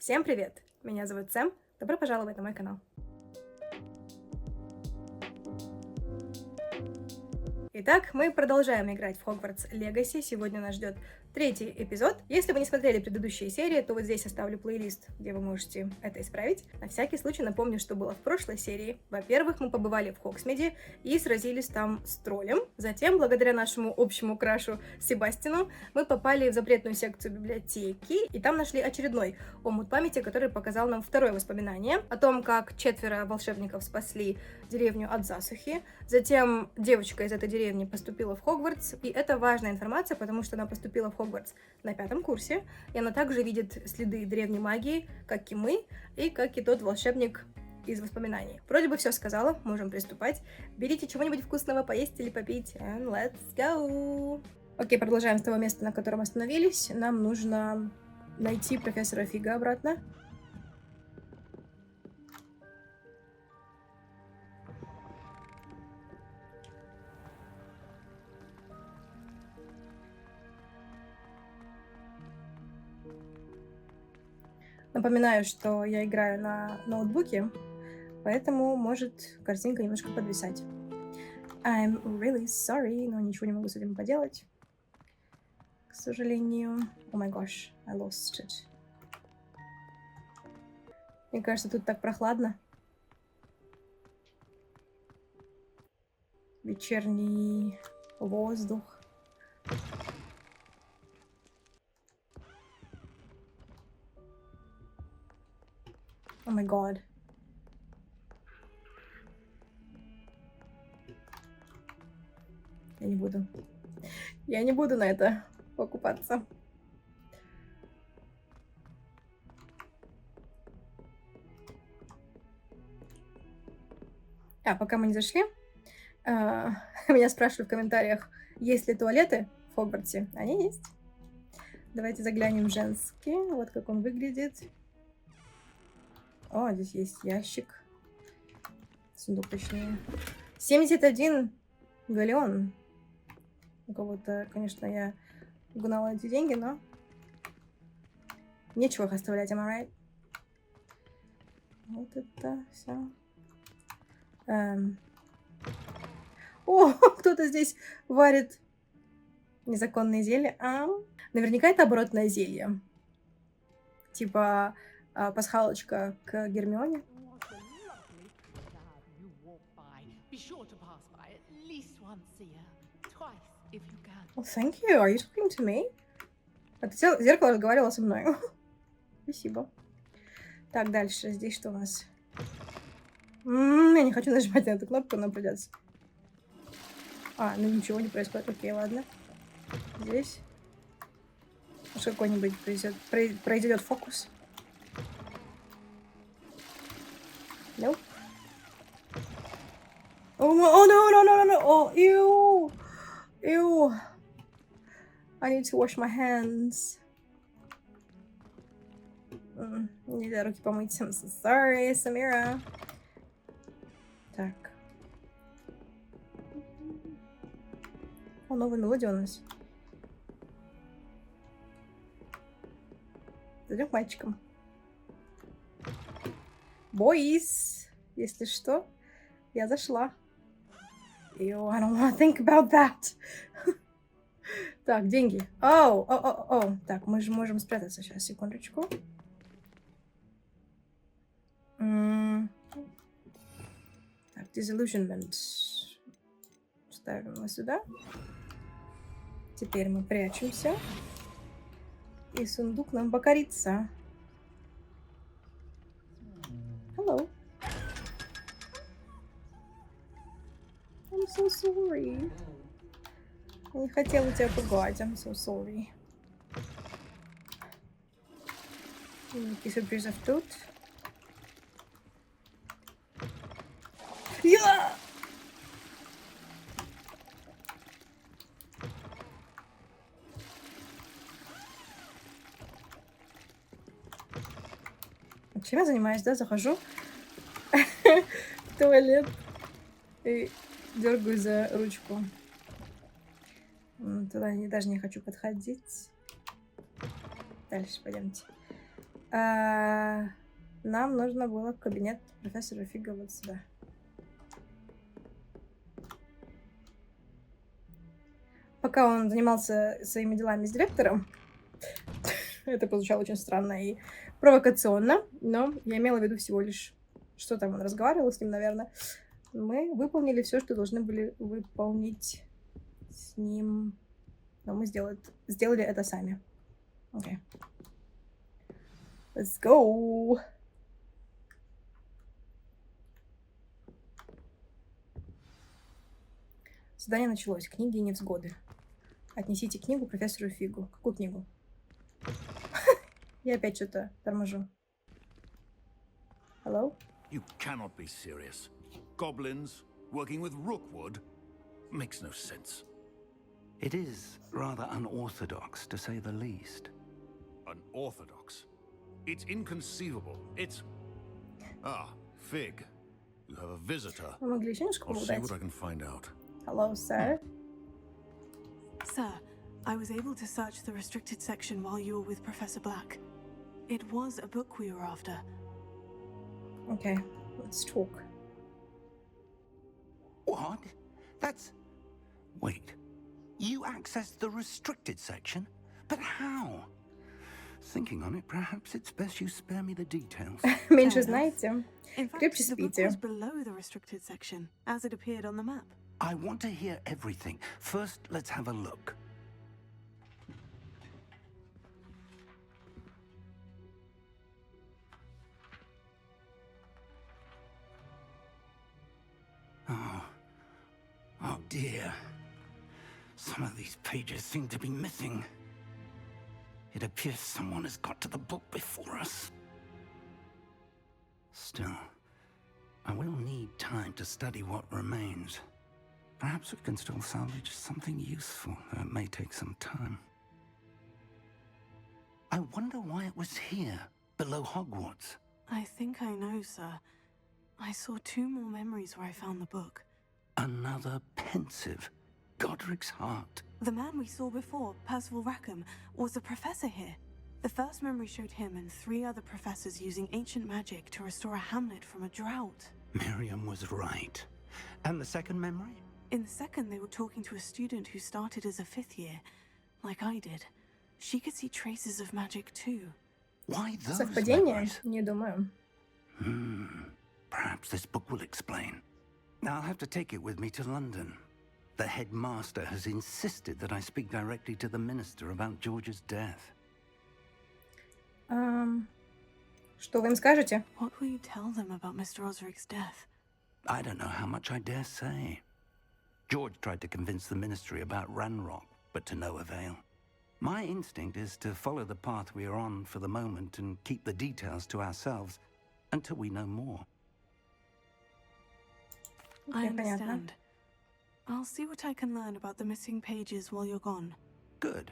Всем привет! Меня зовут Сэм. Добро пожаловать на мой канал. Итак, мы продолжаем играть в Хогвартс Легаси. Сегодня нас ждет третий эпизод. Если вы не смотрели предыдущие серии, то вот здесь оставлю плейлист, где вы можете это исправить. На всякий случай напомню, что было в прошлой серии. Во-первых, мы побывали в Хогсмеде и сразились там с троллем. Затем, благодаря нашему общему крашу Себастину, мы попали в запретную секцию библиотеки, и там нашли очередной омут памяти, который показал нам второе воспоминание о том, как 4 волшебников спасли деревню от засухи. Затем девочка из этой деревни поступила в Хогвартс, и это важная информация, потому что она поступила в Хогвартс на 5-м курсе, и она также видит следы древней магии, как и мы, и как и тот волшебник из воспоминаний. Вроде бы все сказала, можем приступать. Берите чего-нибудь вкусного поесть или попить, and let's go! Окей, продолжаем с того места, на котором остановились. Нам нужно найти профессора Фиггу обратно. Напоминаю, что я играю на ноутбуке, поэтому может картинка немножко подвисать. I'm really sorry, но ничего не могу с этим поделать. К сожалению. Oh my gosh, I lost it. Мне кажется, тут так прохладно. Вечерний воздух. Oh my god. Я не буду. Я не буду на это покупаться. Пока мы не зашли, меня спрашивают в комментариях, есть ли туалеты в Хогвартсе. Они есть. Давайте заглянем в женский. Вот как он выглядит. О, здесь есть ящик. Сундук, точнее. 71 галеон. У кого-то, конечно, я угнала эти деньги, но нечего их оставлять, am I right? Вот это все. О, кто-то здесь варит незаконные зелья. Наверняка это оборотное зелье. Типа пасхалочка к Гермионе. Oh, thank you. Are you talking to me? Это зеркало разговаривало со мной. Спасибо. Так, дальше. Здесь что у нас? Я не хочу нажимать на эту кнопку, но придется. Ну ничего не происходит. Окей, ладно. Здесь. Может, какой-нибудь произойдет фокус. Nope. Oh, no. Oh, ew. Ew. I need to wash my hands. Нельзя руки помыть. I'm so sorry, Самира. Так. Новая мелодия у нас. Зайдем к мальчикам. Boys, если что, я зашла. Ew, I don't want to think about that. Так, деньги. Так, мы же можем спрятаться сейчас, секундочку. Так, disillusionment. Ставим его сюда. Теперь мы прячемся. И сундук нам покорится. Hello. I'm so sorry. Я не хотела тебя пугать. I'm so sorry. Никаких сюрпризов тут. Чем я занимаюсь, да? Захожу в туалет и дергаю за ручку. Туда даже не хочу подходить. Дальше пойдемте. Нам нужно было в кабинет профессора Фиггу вот сюда. Пока он занимался своими делами с директором, это прозвучало очень странно и провокационно, но я имела в виду всего лишь, что там он разговаривал с ним, наверное. Мы выполнили все, что должны были выполнить с ним, но мы сделали это сами. Окей. Let's go! Задание началось. Книги и невзгоды. Отнесите книгу профессору Фиггу. Какую книгу? Я опять что-то торможу. Hello? You cannot be serious. Goblins working with rookwood makes no sense. It is rather unorthodox, to say the least. Unorthodox? It's inconceivable. It's... Ah, Fig. You have a visitor. Вы могли еще немножко I'll see поболтать? what I can find out. Hello, sir. Sir, I was able to search the restricted section while you were with Professor Black. It was a book we were after. Okay, let's talk. What? That's... Wait. You accessed the restricted section? But how? Thinking on it, perhaps it's best you spare me the details. Меньше знаете, In fact, крепче the book спите. was below the restricted section, as it appeared on the map. I want to hear everything. First, let's have a look. Oh dear. Some of these pages seem to be missing. It appears someone has got to the book before us. Still, I will need time to study what remains. Perhaps we can still salvage something useful, though it may take some time. I wonder why it was here, below Hogwarts. I think I know, sir. I saw 2 more memories where I found the book. Another pensive. Godric's heart. The man we saw before, Percival Rackham, was a professor here. The first memory showed him and 3 other professors using ancient magic to restore a hamlet from a drought. Miriam was right. And the second memory? In the second, they were talking to a student who started as a 5th year, like I did. She could see traces of magic too. Why those Совпадение? memories? Не думаю. Perhaps this book will explain. I'll have to take it with me to London. The headmaster has insisted that I speak directly to the minister about George's death. Что вы им скажете? What will you tell them about Mr. Osric's death? I don't know how much I dare say. George tried to convince the ministry about Ranrock, but to no avail. My instinct is to follow the path we are on for the moment and keep the details to ourselves until we know more. I Понятно. understand. I'll see what I can learn about the missing pages while you're gone. Good.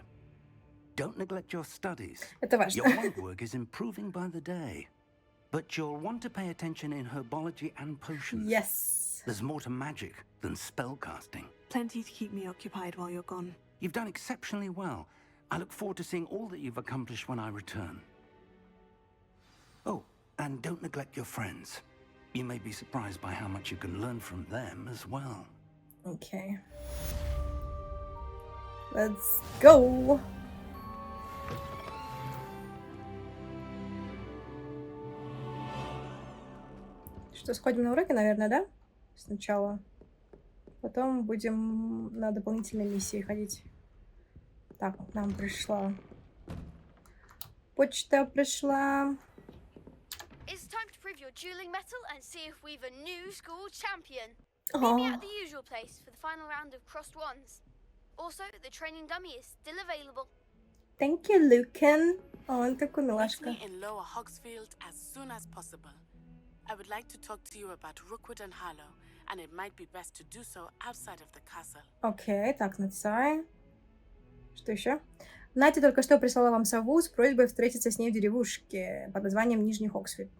Don't neglect your studies. Это важно. Your wandwork is improving by the day. But you'll want to pay attention in herbology and potions. Yes. There's more to magic than spellcasting. Plenty to keep me occupied while you're gone. You've done exceptionally well. I look forward to seeing all that you've accomplished when I return. Oh, and don't neglect your friends. You may be surprised by how much you can learn from them as well. Okay. Let's go. Что, сходим на уроки, наверное, да? Сначала. Потом будем на дополнительные миссии ходить. Так, нам пришла. Почта пришла. It's time to prove your dueling mettle and see if we've a new school champion. Meet me at the usual place for the final round of crossed wands. Also, the training dummy is still available. Thank you, Lucan. Он такой Meet милашка. me in Lower Hogsfield as soon as possible. I would like to talk to you about Rookwood and Harlow, and it might be best to do so outside of the castle. Окей, так, Натти. Что еще? Натти только что прислала вам сову с просьбой встретиться с ней в деревушке под названием Нижний Хоксфилд.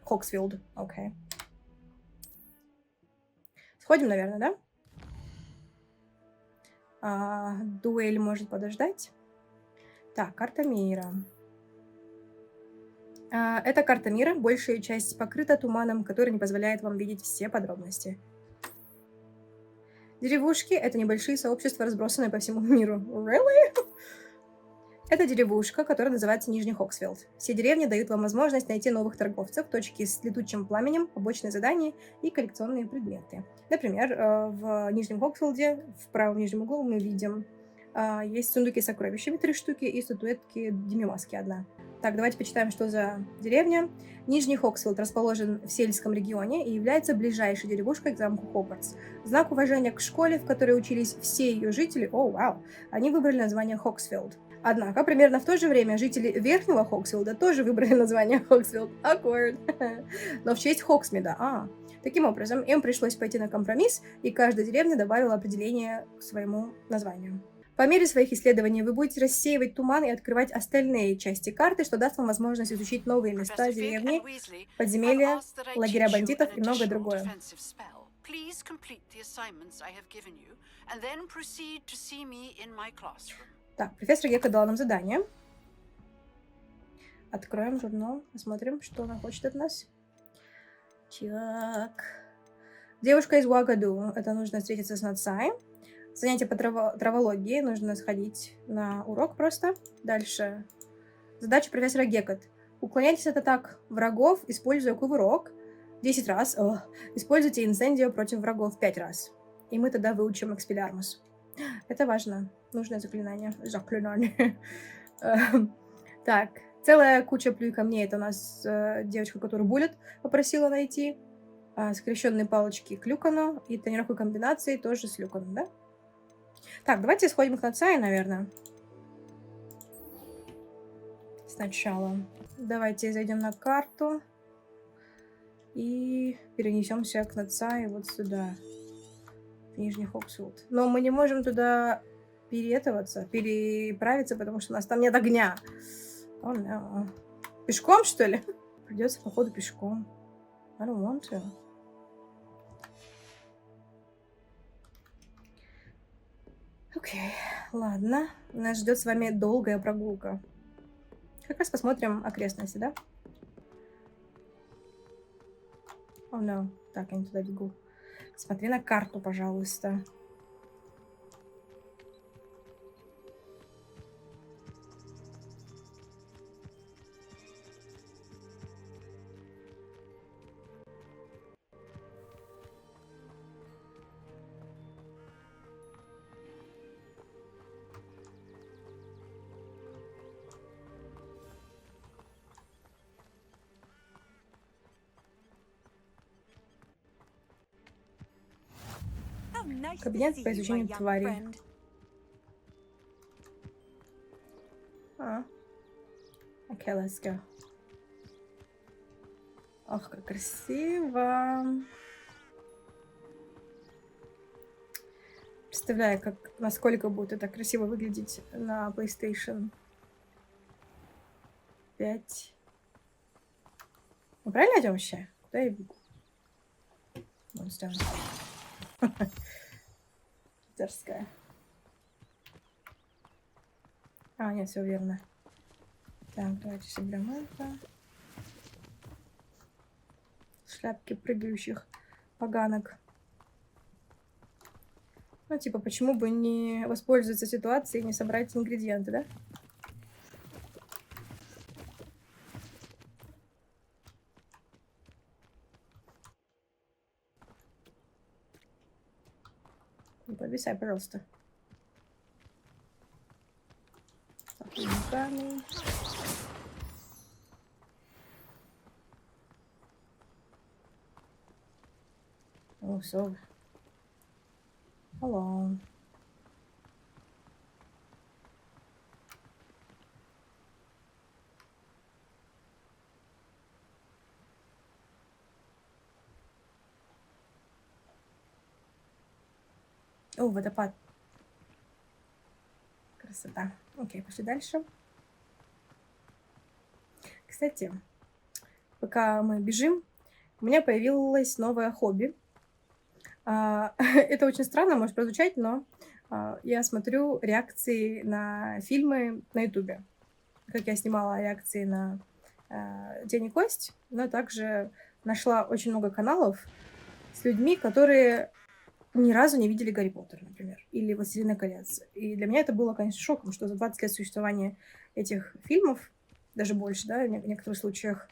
Хоксфилд, окей. Сходим, наверное, да? Дуэль может подождать. Так, карта мира. Это карта мира, большая часть покрыта туманом, который не позволяет вам видеть все подробности. Деревушки — это небольшие сообщества, разбросанные по всему миру. Really? Это деревушка, которая называется Нижний Хоксфилд. Все деревни дают вам возможность найти новых торговцев, точки с летучим пламенем, побочные задания и коллекционные предметы. Например, в Нижнем Хоксфилде, в правом нижнем углу мы видим, есть сундуки с сокровищами 3 штуки и статуэтки Демимаски 1. Так, давайте почитаем, что за деревня. Нижний Хоксфилд расположен в сельском регионе и является ближайшей деревушкой к замку Хогвартс. В знак уважения к школе, в которой учились все ее жители, они выбрали название Хоксфилд. Однако, примерно в то же время жители Верхнего Хоксфилда тоже выбрали название Хоксфилд. Awkward. Но в честь Хоксмида. Таким образом, им пришлось пойти на компромисс, и каждая деревня добавила определение к своему названию. По мере своих исследований вы будете рассеивать туман и открывать остальные части карты, что даст вам возможность изучить новые места, деревни, подземелья, лагеря бандитов и многое другое. Так, профессор Гека дала нам задание. Откроем журнал, посмотрим, что она хочет от нас. Так. Девушка из Уагаду. Это нужно встретиться с Натти. Занятие по травологии. Нужно сходить на урок просто. Дальше. Задача профессора Гекат. Уклоняйтесь от атак врагов, используя кувырок 10 раз. Используйте инсендио против врагов 5 раз. И мы тогда выучим экспеллиармус. Это важно. Нужное заклинание. Так. Целая куча плюй камней. Это у нас девочка, которую Буллет попросила найти. Скрещенные палочки к Люкану. И тренировку комбинации тоже с Люканом, да? Так, давайте сходим к Натти, наверное. Сначала. Давайте зайдем на карту. И перенесемся к Натти вот сюда. В Нижний Хоксфилд. Но мы не можем туда переправиться, потому что у нас там нет огня. No. Пешком, что ли? Придется, походу, пешком. I don't want to. Окей, ладно. Нас ждет с вами долгая прогулка. Как раз посмотрим окрестности, да? О, no. Так, я не туда бегу. Смотри на карту, пожалуйста. Кабинет по изучению тварей. Окей, let's go. Ох, как красиво. Представляю, насколько будет это красиво выглядеть на PlayStation 5. Мы правильно идем вообще? Куда я бегу? Питерская. Нет, все верно. Так, давайте соберем это. Шляпки прыгающих поганок. Ну, типа, почему бы не воспользоваться ситуацией и не собрать ингредиенты, да? Не подвисай, пожалуйста. Камень. О, совы. Hello. О, водопад. Красота. Окей, пошли дальше. Кстати, пока мы бежим, у меня появилось новое хобби. Это очень странно может прозвучать, но я смотрю реакции на фильмы на Ютубе. Как я снимала реакции на «День и кость», но также нашла очень много каналов с людьми, которые ни разу не видели «Гарри Поттера», например, или «Властелина колец». И для меня это было, конечно, шоком, что за 20 лет существования этих фильмов, даже больше, да, в некоторых случаях,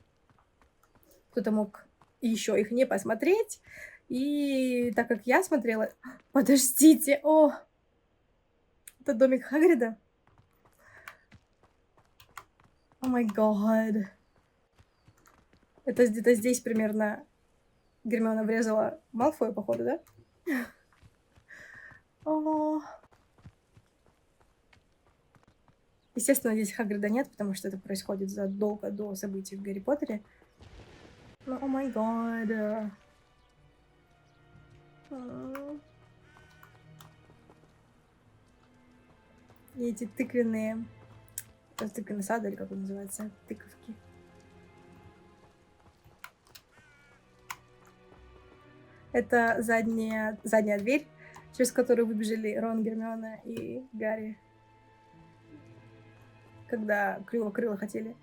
кто-то мог еще их не посмотреть. И так как я смотрела... Подождите! О! Это домик Хагрида? О май гад! Это где-то здесь примерно Гермиона врезала Малфоя, походу, да? О. Естественно, здесь Хагрида нет, потому что это происходит задолго до событий в Гарри Поттере. Но, о май гад. И эти тыквенные... Тыквенный сад, или как он называется? Тыковки. Это задняя дверь, через которую выбежали Рон, Гермиона и Гарри. Когда Кривокрыла хотели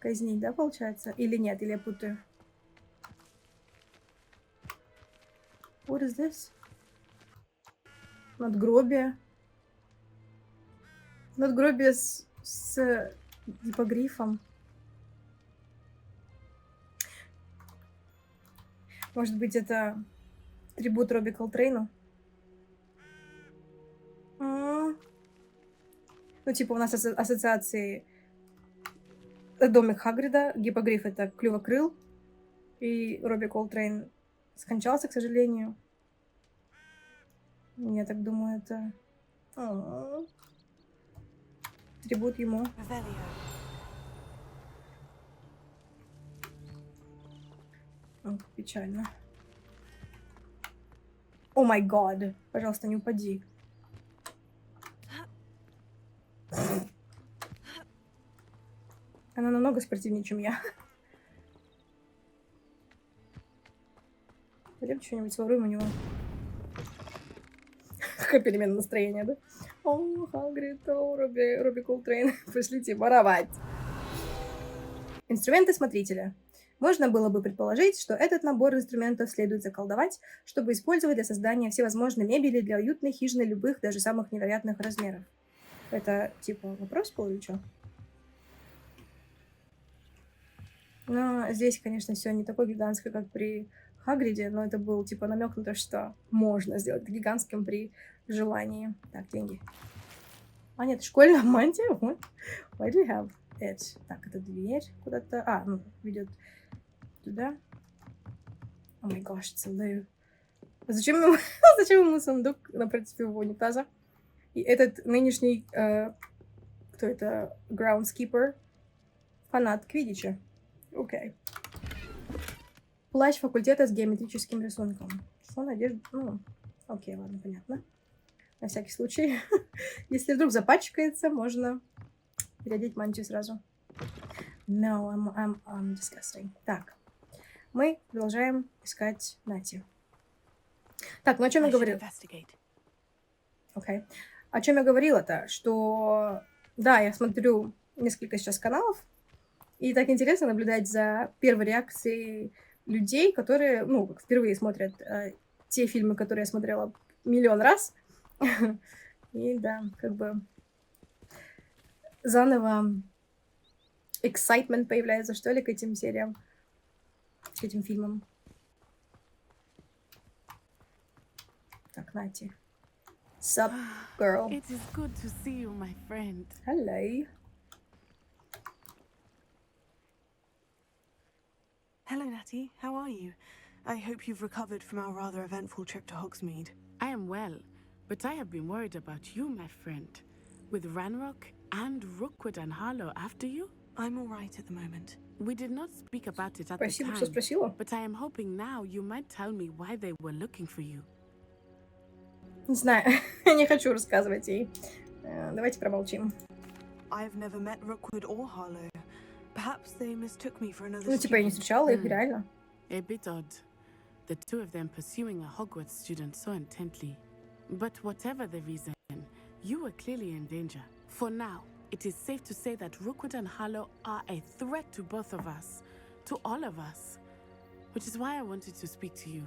казнить, да, получается? Или нет, или я путаю? What is this? Надгробие. Надгробие с гипогрифом. Может быть, это трибут Робби Колтрейну? Ну, типа, у нас ассоциации домик Хагрида, гипогриф — это Клювокрыл, и Робби Колтрейн скончался, к сожалению. Я так думаю, это... трибут ему. О, печально. О май гад! Пожалуйста, не упади. Она намного спортивнее, чем я. Пойдем что-нибудь своруем у него. Какая перемена настроения, да? О, Хагрид, о, Робби Колтрейн. Пришлите воровать. Инструменты смотрителя. Можно было бы предположить, что этот набор инструментов следует заколдовать, чтобы использовать для создания всевозможной мебели для уютной хижины любых, даже самых невероятных размеров. Это, типа, вопрос был или что? Но здесь, конечно, все не такое гигантское, как при Хагриде, но это был, типа, намек на то, что можно сделать гигантским при желании. Так, деньги. А, нет, школьная мантия? What? Why do you have it? Так, это дверь куда-то... ведет туда. О май гаш, целую. Зачем ему сундук напротив его унитаза? И этот нынешний... кто это? Groundskeeper. Фанат Квиддича. Окей. Плащ факультета с геометрическим рисунком. Что, надежда? Окей, ладно, понятно. На всякий случай. Если вдруг запачкается, можно переодеть мантию сразу. No, I'm disgusting. Так. Мы продолжаем искать Натти. Так, ну о чем я говорила? Окей. О чем я говорила-то? Что, да, я смотрю несколько сейчас каналов, и так интересно наблюдать за первой реакцией людей, которые, впервые смотрят те фильмы, которые я смотрела миллион раз. И да, как бы заново excitement появляется, что ли, к этим сериям, к этим фильмам. Так, Натти. Sup, girl? It is good to see you, my friend. Hello. Hello, Natty. How are you? I hope you've recovered from our rather eventful trip to Hogsmeade. I am well, but I have been worried about you, my friend. With Ranrock and Rookwood and Harlow after you? I'm all right at the moment. We did not speak about it at Спасибо, the что time, спросила. but I am hoping now you might tell me why they were looking for you. Не знаю, не хочу рассказывать ей. Давайте промолчим. I've never met Rookwood or Harlow. Perhaps they mistook me for another Ну, типа, я не student. встречала их, реально. A bit odd. The two of them pursuing a Hogwarts student so intently. But whatever the reason, you were clearly in danger. For now. it is safe to say that Rookwood and Harlow are a threat to both of us, to all of us. Which is why I wanted to speak to you.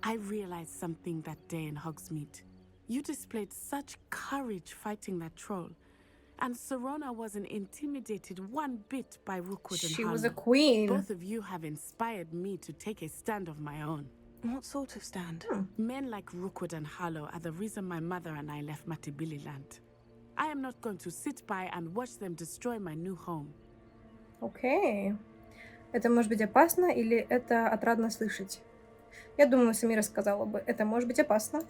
I realized something that day in Hogsmeade. You displayed such courage fighting that troll. And Serona wasn't intimidated one bit by Rookwood and Harlow. She was a queen. Both of you have inspired me to take a stand of my own. What sort of stand? Men like Rookwood and Harlow are the reason my mother and I left Matabeleland. I am not going to sit by and watch them destroy my new home. Окей. Это может быть опасно или это отрадно слышать? Я думаю, Самира сказала бы, это может быть опасно.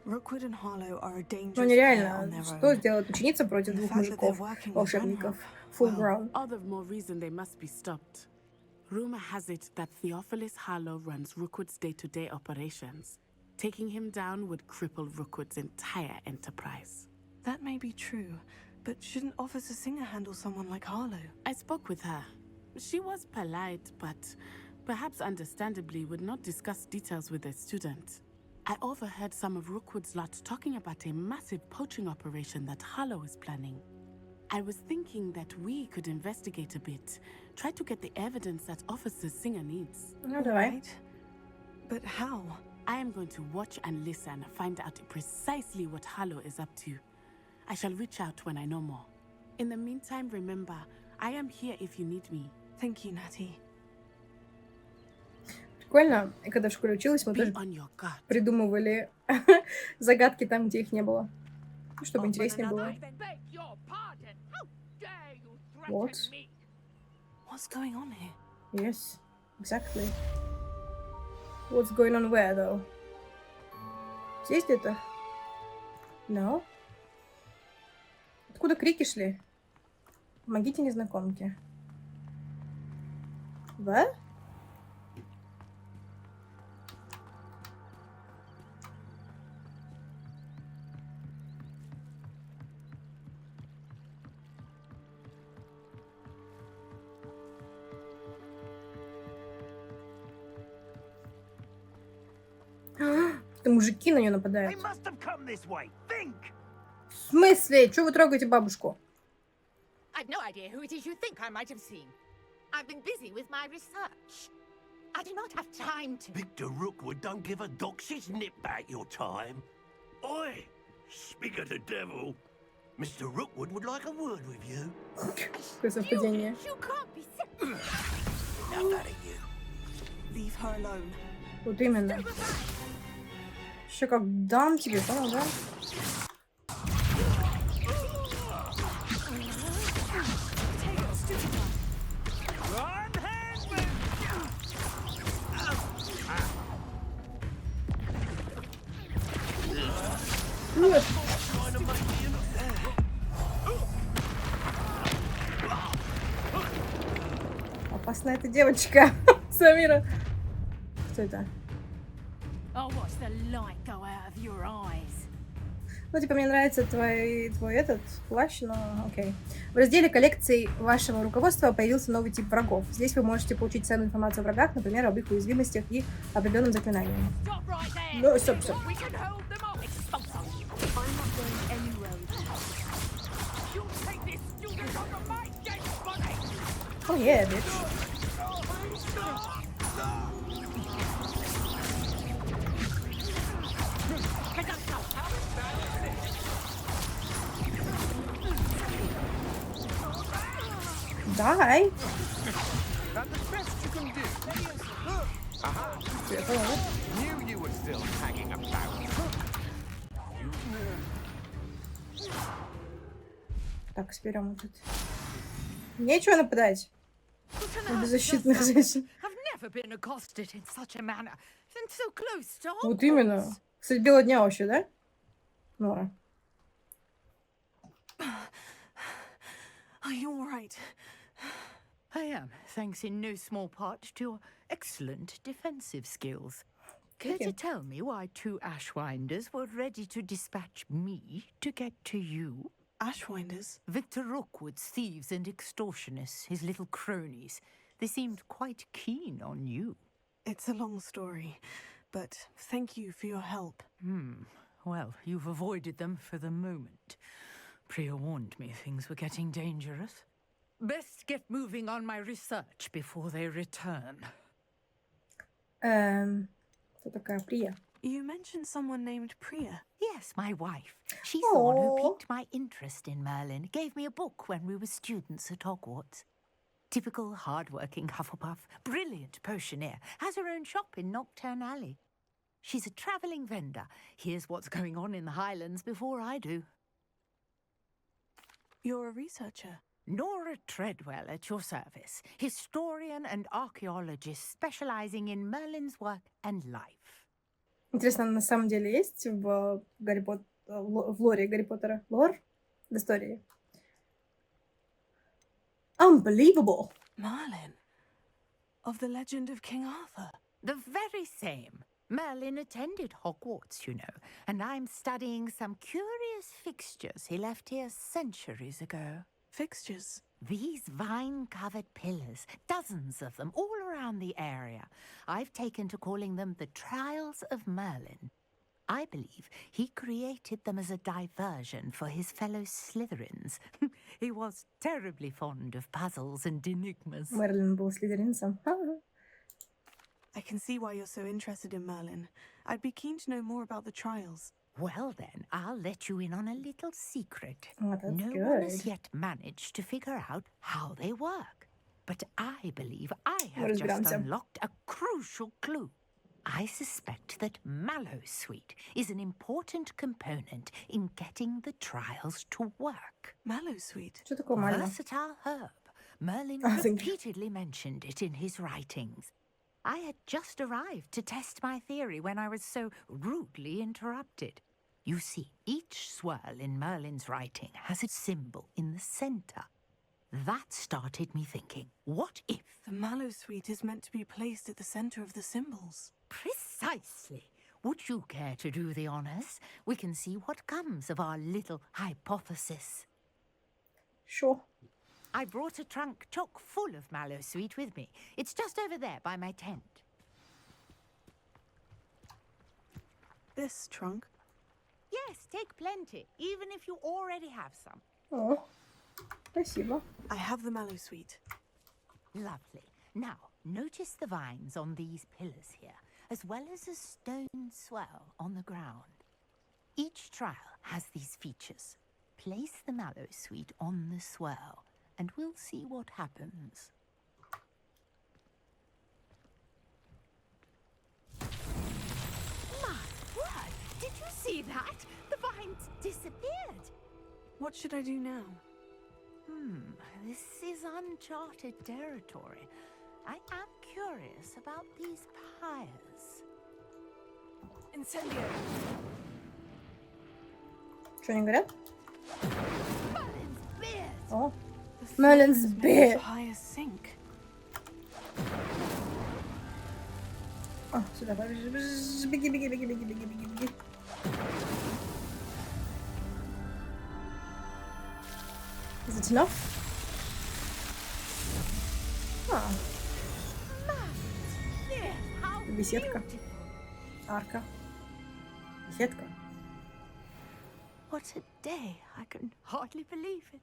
Ну нереально, что сделает ученица против двух мужиков, волшебников, full grown? All the more reason they must be stopped. Rumor has it that Theophilus Harlow runs Rookwood's day-to-day operations. Taking him down would cripple Rookwood's entire enterprise. That may be true, but shouldn't Officer Singer handle someone like Harlow? I spoke with her. She was polite, but perhaps understandably would not discuss details with a student. I overheard some of Rookwood's lot talking about a massive poaching operation that Harlow is planning. I was thinking that we could investigate a bit, try to get the evidence that Officer Singer needs. Ну, давай. Right. But how? I am going to watch and listen, find out precisely what Harlow is up to. I shall reach out when I know more. In the meantime, remember, I am here if you need me. Thank you, Natty. Прикольно. И когда в школе училась, мы Be тоже on your guard. придумывали загадки там, где их не было. Ну, чтобы интереснее было. Вот. What's going on here? Yes, exactly. What's going on where, though? Здесь где-то? No? Откуда крики шли? Помогите незнакомке. What? Это мужики на нее нападают. They must have come this way. Think! В смысле? Чего вы трогаете бабушку? I've no idea who it is you think I might have seen. I've been busy with my research. I do not have time to... Victor Rookwood don't give a doxy's nip back your time. Oi! Speak of the devil. Mr. Rookwood would like a word with you. Какое совпадение. You can't be sick. Now that ain't you. Leave her alone. Вот именно. Еще как дам тебе, понял, да? Нет. Опасная эта девочка. Самира. Кто это? I'll watch the light go out of your eyes. Ну, типа, мне нравится твой этот плащ, но окей. В разделе коллекций вашего руководства появился новый тип врагов. Здесь вы можете получить ценную информацию о врагах, например, об их уязвимостях и определенным заклинаниям. Stop right there. Ну, стоп. We can hold them off. Expulso. I'm not going anywhere. You'll take this student over my dead body. Oh yeah, bitch. Дай. Так, соберем вот тут. Нечего нападать. Беззащитных здесь. Вот именно. Средь бела дня вообще, да? Нора. Are you all right? I am, thanks in no small part to your excellent defensive skills. Care to tell me why two Ashwinders were ready to dispatch me to get to you? Ashwinders? Victor Rookwood's thieves and extortionists, his little cronies. They seemed quite keen on you. It's a long story, but thank you for your help. Well, you've avoided them for the moment. Priya warned me things were getting dangerous. Best get moving on my research before they return. Кто такая Прия? You mentioned someone named Priya. Yes, my wife. She's the one who piqued my interest in Merlin. Gave me a book when we were students at Hogwarts. Typical hard-working Hufflepuff, brilliant potioneer, has her own shop in Nocturne Alley. She's a travelling vendor. Hears what's going on in the Highlands before I do. You're a researcher. Nora Treadwell at your service, historian and archaeologist specializing in Merlin's work and life. Интересно, на самом деле есть в в лоре Гарри Поттера? Лор? В истории? Unbelievable! Merlin. Of the legend of King Arthur. The very same. Merlin attended Hogwarts, you know, and I'm studying some curious fixtures he left here centuries ago. Fixtures? These vine-covered pillars, dozens of them, all around the area. I've taken to calling them the Trials of Merlin. I believe he created them as a diversion for his fellow Slytherins. He was terribly fond of puzzles and enigmas. Мерлин был слизеринцем. I can see why you're so interested in Merlin. I'd be keen to know more about the trials. Well then, I'll let you in on a little secret. Oh, that's no good. one has yet managed to figure out how they work. But I believe I have just unlocked a crucial clue. I suspect that Mallowsweet is an important component in getting the trials to work. Mallowsweet? Что такое Мальва? Versatile herb. Merlin thank you. repeatedly mentioned it in his writings. I had just arrived to test my theory when I was so rudely interrupted. You see, each swirl in Merlin's writing has a symbol in the center. That started me thinking, what if... The Mallowsweet is meant to be placed at the center of the symbols. Precisely. Would you care to do the honors? We can see what comes of our little hypothesis. Sure. I brought a trunk chock full of Mallowsweet with me. It's just over there by my tent. This trunk? Yes, take plenty, even if you already have some. О, спасибо. I have the Mallowsweet. Lovely. Now, notice the vines on these pillars here, as well as a stone swirl on the ground. Each trial has these features. Place the Mallowsweet on the swirl, and we'll see what happens. My word! Did you see that? The vines disappeared. What should I do now? This is uncharted territory. I am curious about these pyres. Incendio! Что они говорят? Merlin's beard! О, The Merlin's things beard. make pyres sink. О, сюда, беги, беги, беги, беги, беги, беги, беги. Is it enough? Беседка. Арка. Беседка. What a day! I can hardly believe it.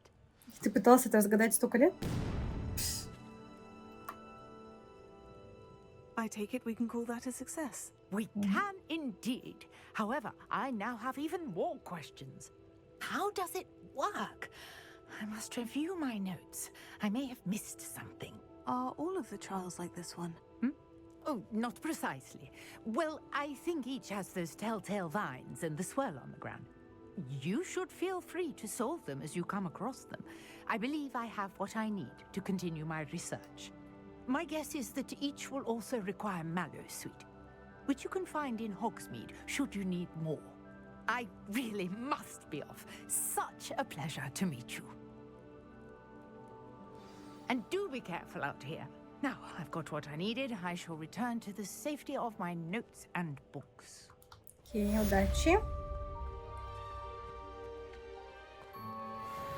Ты пыталась это разгадать столько лет? I take it we can call that a success. We can indeed. However, I now have even more questions. How does it work? I must review my notes. I may have missed something. Are all of the trials like this one? Oh, not precisely. Well, I think each has those telltale vines and the swirl on the ground. You should feel free to solve them as you come across them. I believe I have what I need to continue my research. My guess is that each will also require Mallowsweet, which you can find in Hogsmeade should you need more. I really must be off. Such a pleasure to meet you. And do be careful out here. Now, I've got what I needed. I shall return to the safety of my notes and books. Окей, удачи.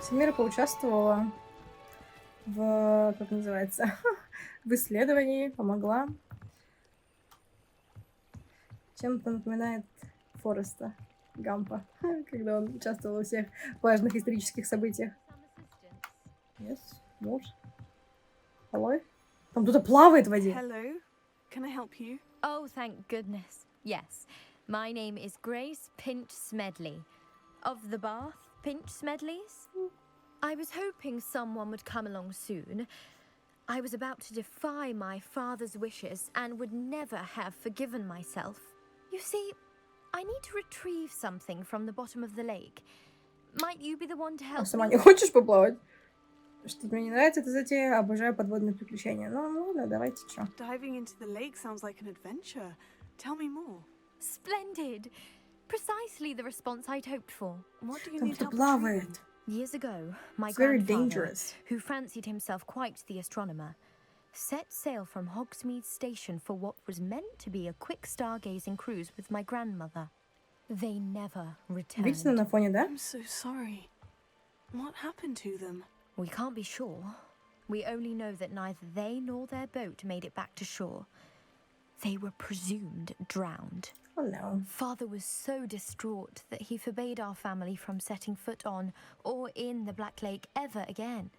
Самира поучаствовала в, как называется, в исследовании, помогла. Чем-то напоминает Фореста. Гампа, когда он участвовал во всех важных исторических событиях. Yes, more. Hello? Там кто-то плавает в воде. Hello, can I help you? Oh, thank goodness. Yes. My name is Grace Pinch Smedley. Of the Bath Pinch Smedleys? I was hoping someone would come along soon. I was about to defy my father's wishes and would never have forgiven myself. You see, I need to retrieve something from the bottom of the lake. Might you be the one to help Сама me? не хочешь поплавать? Что мне не нравится эта затея, обожаю подводные приключения. Ну ладно, давайте, чё. Diving into the lake sounds like an adventure. Tell me more. Splendid. Precisely the response I'd hoped for. What do you Там need кто help плавает. retrieving? Years ago, my It's very grandfather, dangerous. who fancied himself quite the astronomer, set sail from Hogsmeade Station for what was meant to be a quick stargazing cruise with my grandmother. They never Видите returned. на фоне, да? I'm so sorry. What happened to them? We can't be sure. We only know that neither they nor their boat made it back to shore. They were presumed drowned. Oh no. Father was so distraught that he forbade our family from setting foot on or in the Black Lake ever again.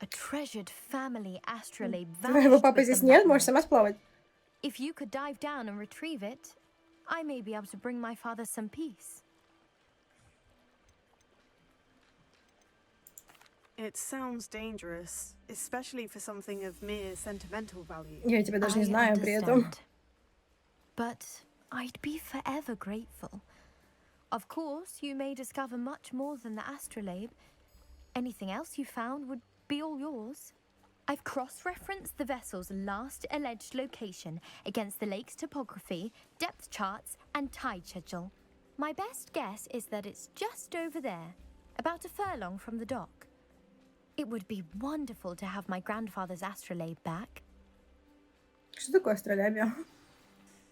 A treasured family astrolabe Твоего vanished папы with здесь them нет, that можешь night. сама сплавать. If you could dive down and retrieve it, I may be able to bring my father some peace. It sounds dangerous, especially for something of mere sentimental value. Я тебя даже не I знаю при этом. understand. But I'd be forever grateful. Of course, you may discover much more than the astrolabe. Anything else you found would be all yours. I've cross-referenced the vessel's last alleged location against the lake's topography, depth charts, and tide schedule. My best guess is that it's just over there, about a furlong from the dock. It would be wonderful to have my grandfather's astrolabe back. Что такое астролябия?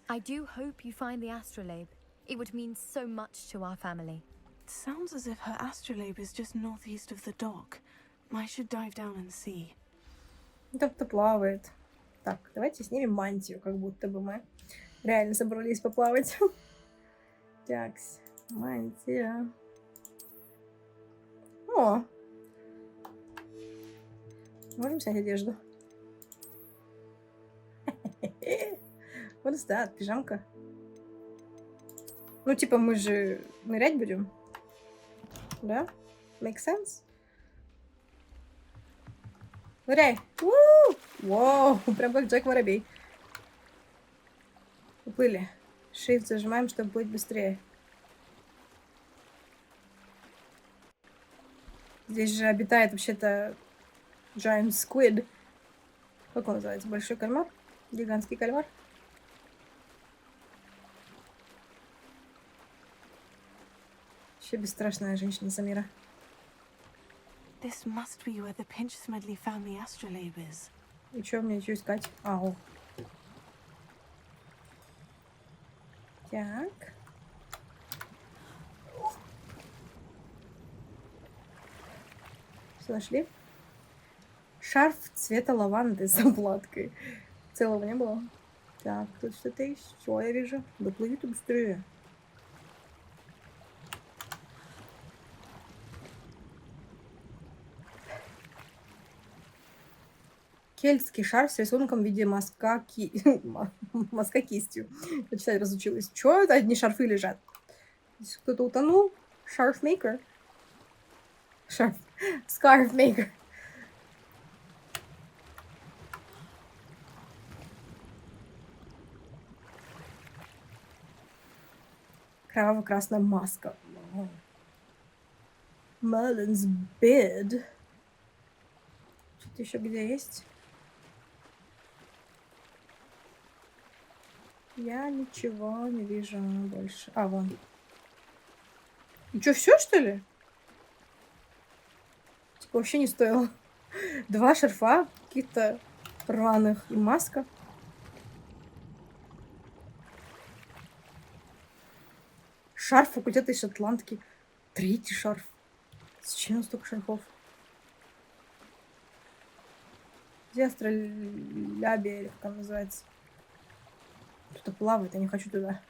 I do hope you find the astrolabe. It would mean so much to our family. It sounds as if her astrolabe is just northeast of the dock. I should dive down and see. Там кто плавает. Так, давайте снимем мантию, как будто бы мы реально собрались поплавать. Такс, мантия. О! Можем снять одежду. What is that? Пижамка? Ну, типа, мы же нырять будем. Да? Make sense? Ныряй! Воу! Прям как Джек Воробей. Уплыли. Shift зажимаем, чтобы плыть быстрее. Здесь же обитает вообще-то giant squid. Как он называется? Большой кальмар? Гигантский кальмар? Вообще бесстрашная женщина Самира. This must be where the Pinch Smedley family astrolabe is. И что мне еще искать? Ау. Так. Все нашли? Шарф цвета лаванды с обладкой. Целого не было. Так, тут что-то есть. Все, я вижу. Да плыви ты быстрее. Кельтский шарф с рисунком в виде мазка кистью. Почитать разучилась. Чё это одни шарфы лежат? Здесь кто-то утонул? Шарфмейкер? Скарфмейкер. Кроваво-красная маска. Merlin's bed. Что-то еще где есть? Я ничего не вижу больше. А, вон. И что, все, что ли? Типа вообще не стоило. 2 шарфа каких-то рваных и маска. Шарф факультета из шотландки. 3-й шарф. Зачем столько шарфов? Где астролябия, или как она называется? Кто-то плавает, я не хочу туда.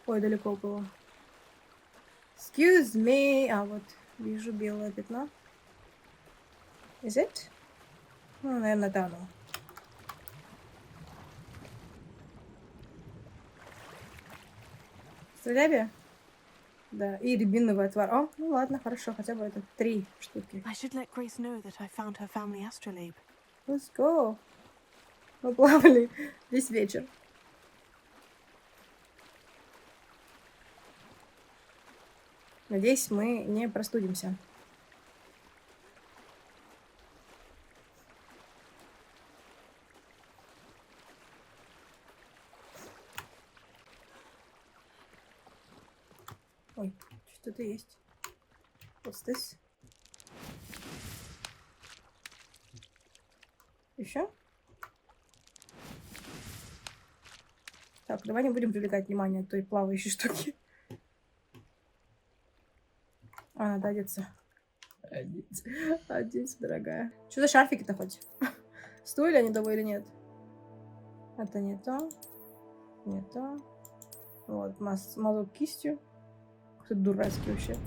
Ой, далеко было. Excuse me. А, вот, вижу белое пятно. Is it? Ну, наверное, это оно. Стреляй. Да, и рябиновый отвар. О, ну ладно, хорошо, хотя бы это 3 штуки. I should let Grace know that I found her family astrolabe. Let's go. Мы плавали весь вечер. Надеюсь, мы не простудимся. Ой, что-то есть. What's this? Еще? Так, давай не будем привлекать внимание той плавающей штуки. А, надо одеться. Одеться, дорогая. Что за шарфики-то хоть? Стоили они того или нет? Это не то. Не то. Вот, мазок кистью. Кто дурацкий вообще.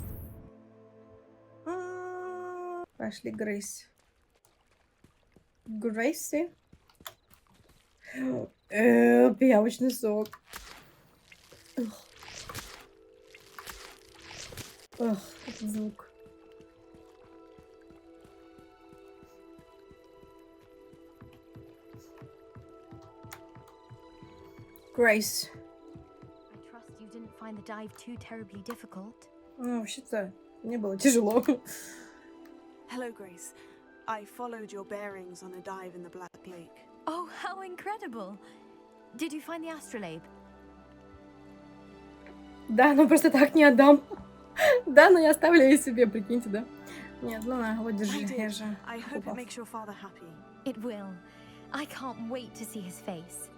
Пошли, Грейс. Грейси. Пиявочный сок. Ох, этот звук. Grace. I trust you didn't find the dive too terribly difficult. Ну, вообще-то, не было тяжело. Hello, Grace. I followed your bearings on a dive in the Black Lake. Oh, how incredible! Did you find the astrolabe? Да, ну просто так не отдам. Да, но я оставлю ее себе, прикиньте, да? Нет, ну на, вот держи, я же. I hope it makes your father happy. It will. I can't wait to see his face.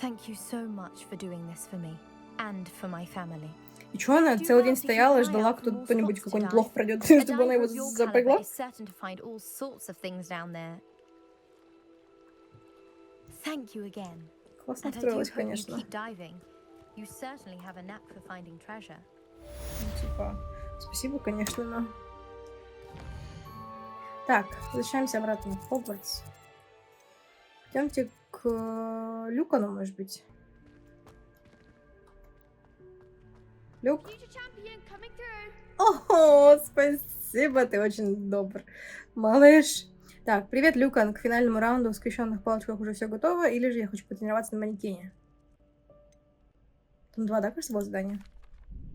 Thank you so much for doing this for me and for my family. И чё она целый день стояла и ждала, кто-нибудь какой-нибудь лох пройдет, чтобы она его запрягла? Thank you again. Классно строилась, конечно. You certainly have a knack for finding treasure. Ну, типа, спасибо, конечно, но... Так, возвращаемся обратно в Хогвартс. Идемте к Люкану, может быть. Люк. О, спасибо, ты очень добр, малыш. Так, привет, Люкан. К финальному раунду в скрещенных палочках уже все готово, или же я хочу потренироваться на манекене? Там 2, да, кажется, было задание?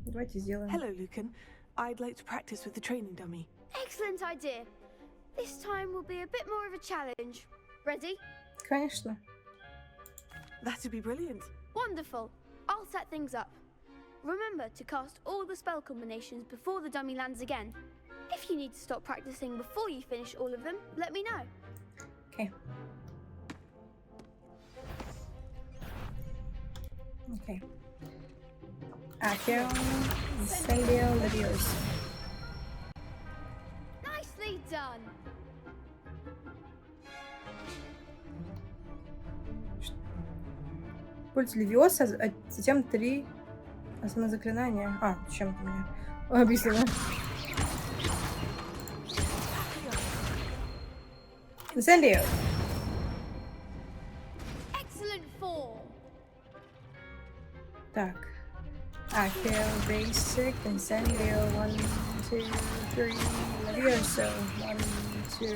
Давайте сделаем. Hello, Lucan. I'd like to practice with the training dummy. Excellent idea. This time will be a bit more of a challenge. Ready? Конечно. That'd be brilliant. Wonderful. I'll set things up. Remember to cast all the spell combinations before the dummy lands again. If you need to stop practicing before you finish all of them, let me know. Okay. Okay. a.к.а, Incendio, Leviosa. Nicely done. Пульс Левиоса, а затем 3 основных заклинания. А, чем ты мне объяснила? Инсендио. Excellent form. Так. a.к.а, Basic, Incendio, 1, 2, 3, Leviosa, 1, 2.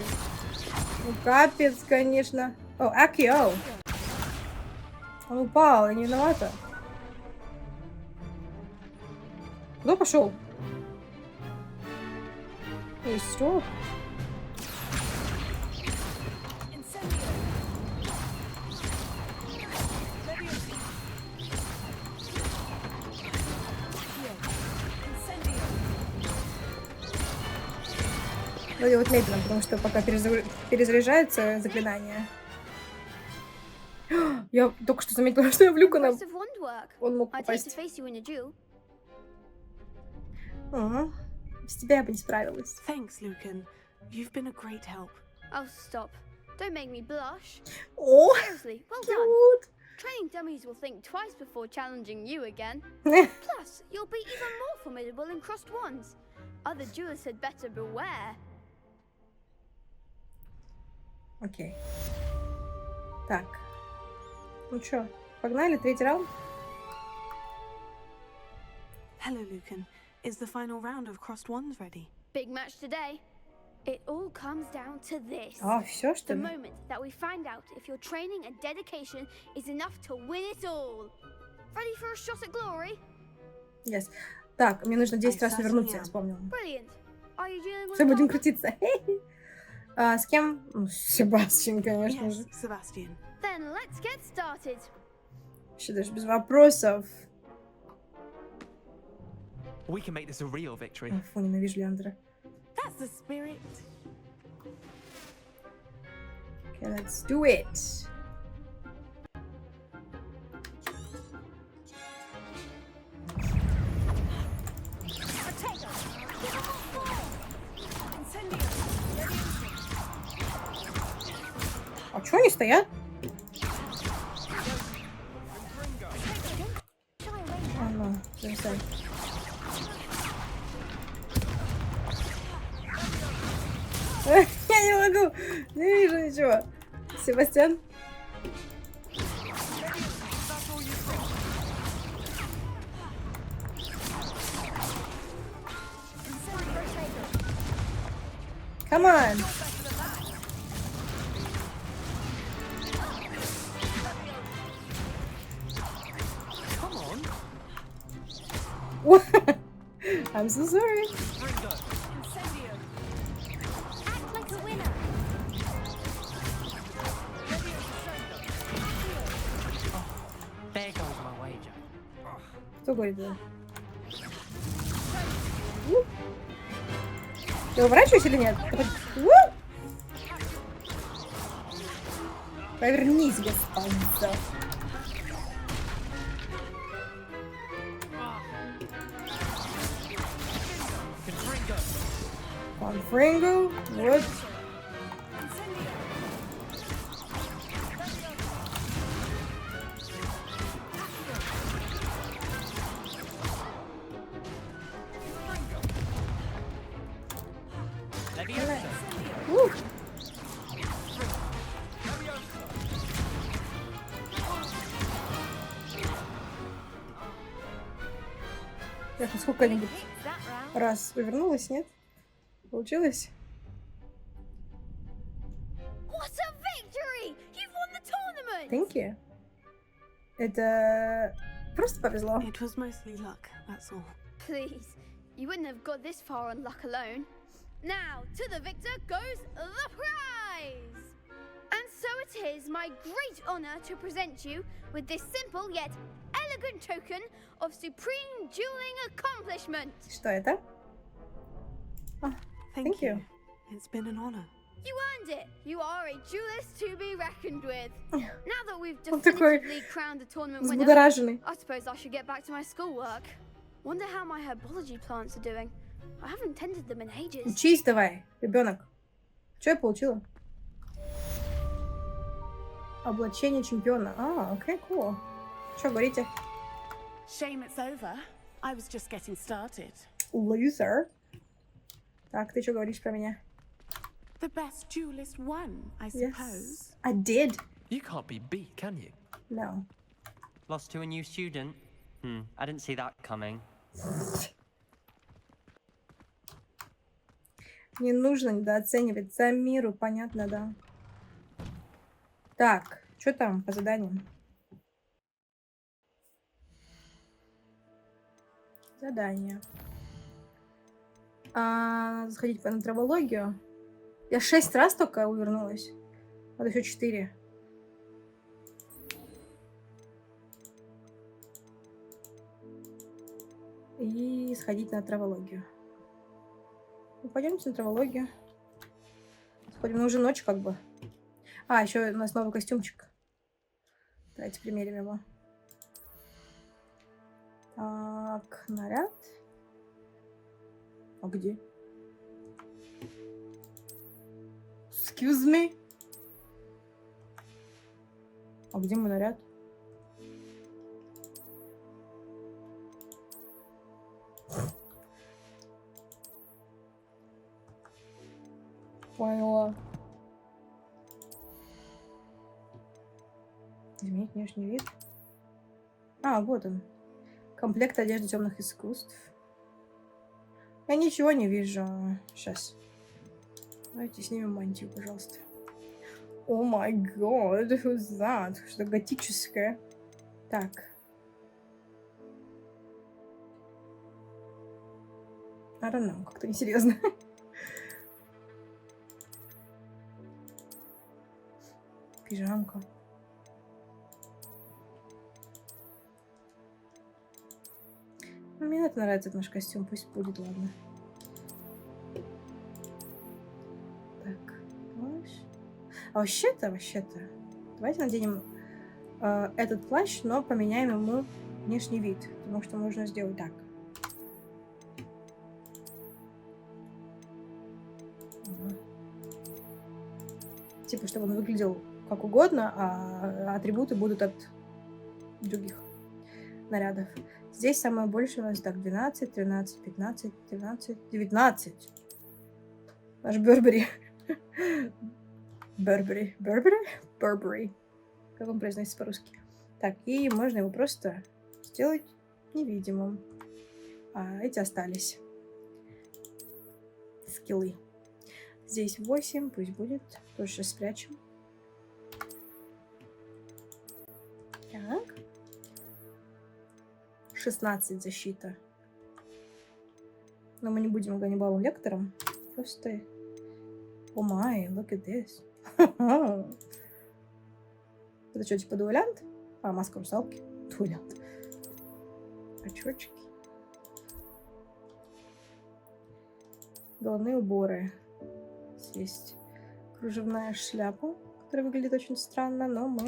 Ну, капец, конечно. О, а.к.а. Он упал, я не виновата. Куда пошел? Эй, стоп. Вроде вот медленно, потому что пока перезаряжается заклинание. Я только что заметила, что я в Люкана. Он мог попасть. Ага. Без тебя я бы не справилась. Thanks, Lucan. You've been a great help. Oh, stop. Don't make me blush. О, Seriously, well done. training dummies will think twice before challenging you again. Plus, you'll be even more formidable in crossed wands. Other jewelers had better beware. Окей. Так. Ну чё, погнали, третий раунд? Hello, Lucan. Is the final round of crossed wands ready? Big match today. It all comes down to this. А, всё, что The ли? moment that we find out if your training and dedication is enough to win it all. Ready for a shot at glory? Yes. Так, мне нужно 10 раз увернуться, я вспомнила. Brilliant. Are you dealing with Все, a будем problem? крутиться. А, с кем? Ну, с Себастьян, конечно Yes, же. Sebastian. Then let's get started. Вообще даже без вопросов. We can make this a real victory. Фу, ненавижу Леандра. That's the spirit. Okay, let's do it. А чё они стоят? А, ну, зависай. Я не могу! Не вижу ничего. Себастьян? Come on! Come on. I'm so sorry. Act like a winner. There goes my wager. Кто говорит это? Я уворачиваюсь или нет? Повернись, господа. Конфринго. Вот. Я хоть сколько-нибудь раз повернулась, нет? Получилось? What a victory! You've won the tournament! Thank you. Это просто повезло. It was mostly luck, that's all. Please, you wouldn't have got this far on luck alone. Now, to the victor goes the prize! And so it is my great honor to present you with this simple yet elegant token of supreme dueling accomplishment. Что это? Thank you. It's been an honor. You earned it. You are a duelist to be reckoned with. Now that we've Он такой definitively crowned the tournament winner, взбудораженный. I suppose I should get back to my schoolwork. Wonder how my herbology plants are doing. I haven't tended them in ages. Учись давай, ребенок. Что я получила? Облачение чемпиона. А, окей, cool. Что говорите? Shame it's over. I was just getting started. Loser. Так, ты что говоришь про меня? The best duelist won, I Yes, suppose. I did. You can't be beat, can you? No. Lost to a new student? I didn't see that coming. Не нужно недооценивать Самиру, понятно, да. Так, что там по заданиям? Задание. Надо сходить на травологию. Я 6 раз только увернулась. Надо еще 4. И сходить на травологию. Ну, пойдемте на травологию. Сходим, ну уже ночь как бы. А, еще у нас новый костюмчик. Давайте примерим его. Так, наряд. А где? Excuse me. А где мой наряд? Изменить внешний вид. А, вот он. Комплект одежды темных искусств. Я ничего не вижу. Сейчас. Давайте снимем мантию, пожалуйста. О май гад, who's that? Что-то готическое. Так. I don't know, как-то несерьезно. Пижамка. Мне это нравится, этот наш костюм, пусть будет, ладно. Так, плащ. А вообще-то, давайте наденем этот плащ, но поменяем ему внешний вид, потому что можно сделать так. Типа, чтобы он выглядел как угодно, а атрибуты будут от других нарядов. Здесь самое большее у нас так 12, 13, 15, 13, 19. Наш Бербери. Бербери. Как он произносится по-русски? Так, и можно его просто сделать невидимым. А эти остались. Скиллы. Здесь 8, пусть будет. Тоже сейчас спрячем. Так. 16 защита. Но мы не будем ганнибалом лектором. Просто... О май, look at this. Это что, типа дуэлянт? А, маска русалки. Дуэлянт. Очечки. Головные уборы. Есть кружевная шляпа, которая выглядит очень странно, но мы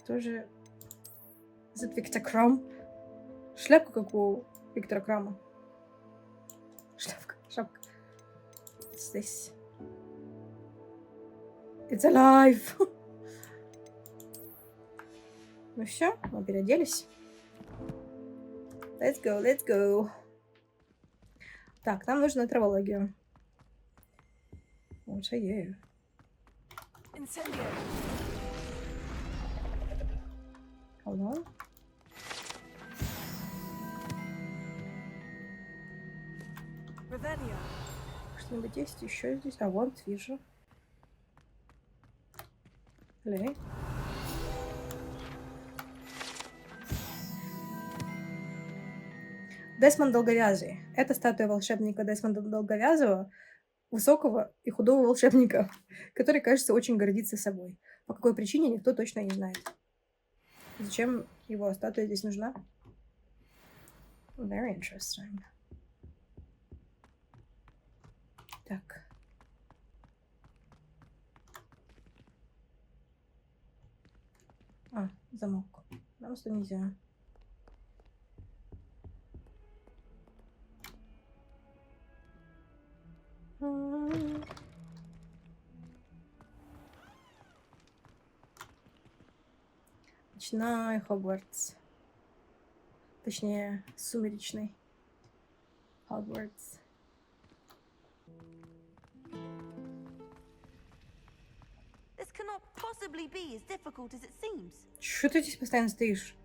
тоже... Is it Виктор Крам? Шляпка, как у Виктора Крама. Шапка. Здесь. It's alive! Ну все, мы переоделись. Let's go. Так, нам нужно травологию. What are you? Hold on. Что-нибудь есть еще здесь? А вот, вижу. Лей. Десмонд Долговязый. Это статуя волшебника Десмонда Долговязого, высокого и худого волшебника, который, кажется, очень гордится собой. По какой причине, никто точно не знает. Зачем его статуя здесь нужна? Very interesting. Так. А, замок. Нам что нельзя. Ночной Хогвартс. Точнее, сумеречный Хогвартс. This cannot possibly be as difficult as it seems. Чё ты здесь постоянно стоишь?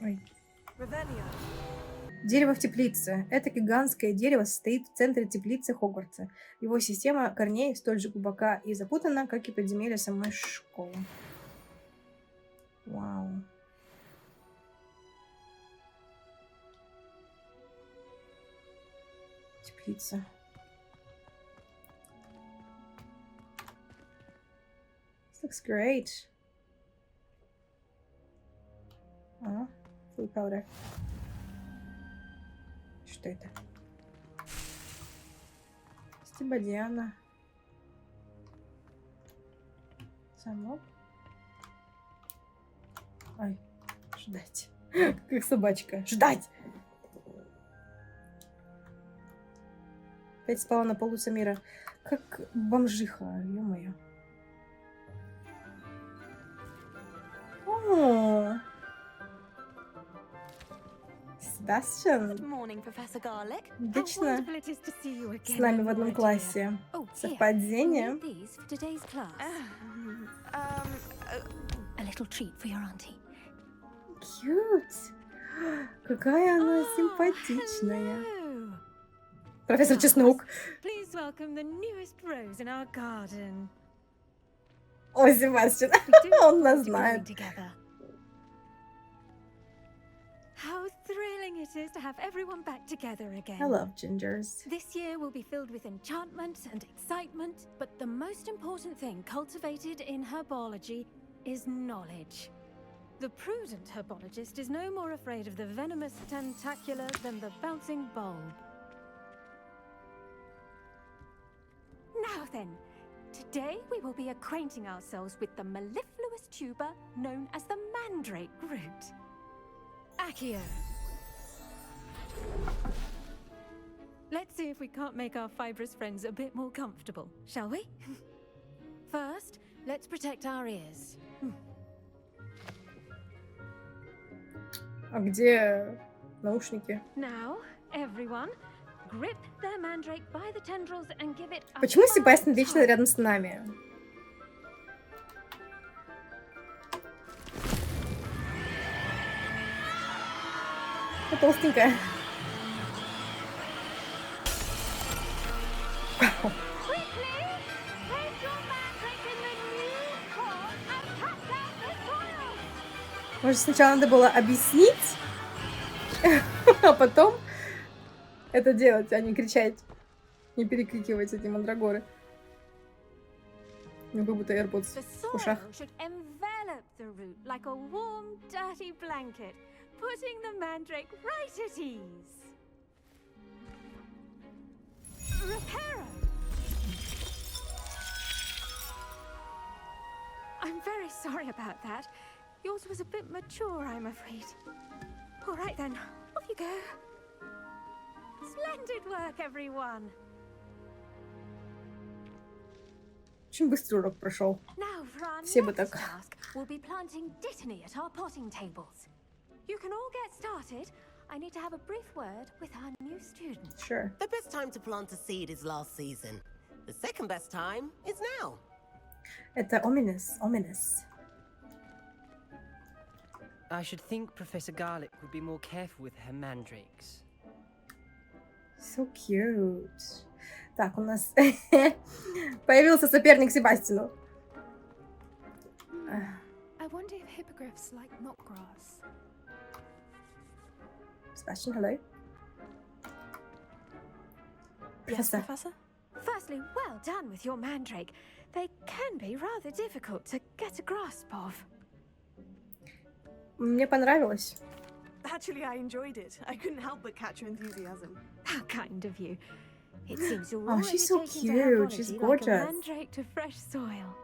Ой. Дерево в теплице. Это гигантское дерево состоит в центре теплицы Хогвартса. Его система корней столь же глубока и запутана, как и подземелье самой школы. Вау. Теплица. This looks great. Full powder. Что это? Стебодиана. Замок. Ой, ждать. Как собачка. Ждать! Опять спала на полу Самира. Как бомжиха, ё-моё. О, Себастьян. Good morning, Professor Garlic. Вечно wonderful it is to see you с again, нами в my одном dear. классе. Oh, here. Совпадение. You'll need these for today's class. A little treat for your auntie. Cute. Какая она симпатичная. Hello. Профессор Чеснок. Please welcome the newest rose in our garden. О, Себастьян. We do Он нас look forward to growing знает. together. How thrilling it is to have everyone back together again. I love gingers. This year will be filled with enchantment and excitement, but the most important thing cultivated in herbology is knowledge. The prudent herbologist is no more afraid of the venomous tentacular than the bouncing bulb. Now then, today we will be acquainting ourselves with the mellifluous tuber known as the mandrake root. a.k.a. Let's see if we can't make our fibrous friends a bit more comfortable, shall we? First, let's protect our ears. А где наушники? Now, everyone, grip their mandrake by the tendrils and give it a Почему firm Себастьян вечно tug. рядом с нами? Толстенькая. Quickly, place your mandrake in the new pot and cut out the soil. Может, сначала надо было объяснить, а потом это делать, а не кричать, не перекрикивать эти мандрагоры. Ну, как будто AirPods The в ушах. soil should envelop the root like a warm, dirty blanket, putting the mandrake right at ease. Reparo! I'm very sorry about that. Yours was a bit mature, I'm afraid. All right then, off you go. Splendid work, everyone. Очень быстро урок прошел. Now for our Все бы next так. task, we'll be planting dittany at our potting tables. You can all get started. I need to have a brief word with our new student. Sure. The best time to plant a seed is last season. The second best time is now. Это ominous. I should think Professor Garlic would be more careful with her mandrakes. So cute. Так, у нас появился соперник Себастьяну. I wonder if hippogriffs like knotgrass. Sebastian, hello. Yes, Professor. Professor? Firstly, well done with your mandrake. They can be rather difficult to get a grasp of. Мне понравилось. Actually, I enjoyed it. I couldn't help but catch your enthusiasm. How kind of you. It seems you're Oh, already she's so taking to cute. She's herbology gorgeous. like a mandrake to fresh soil.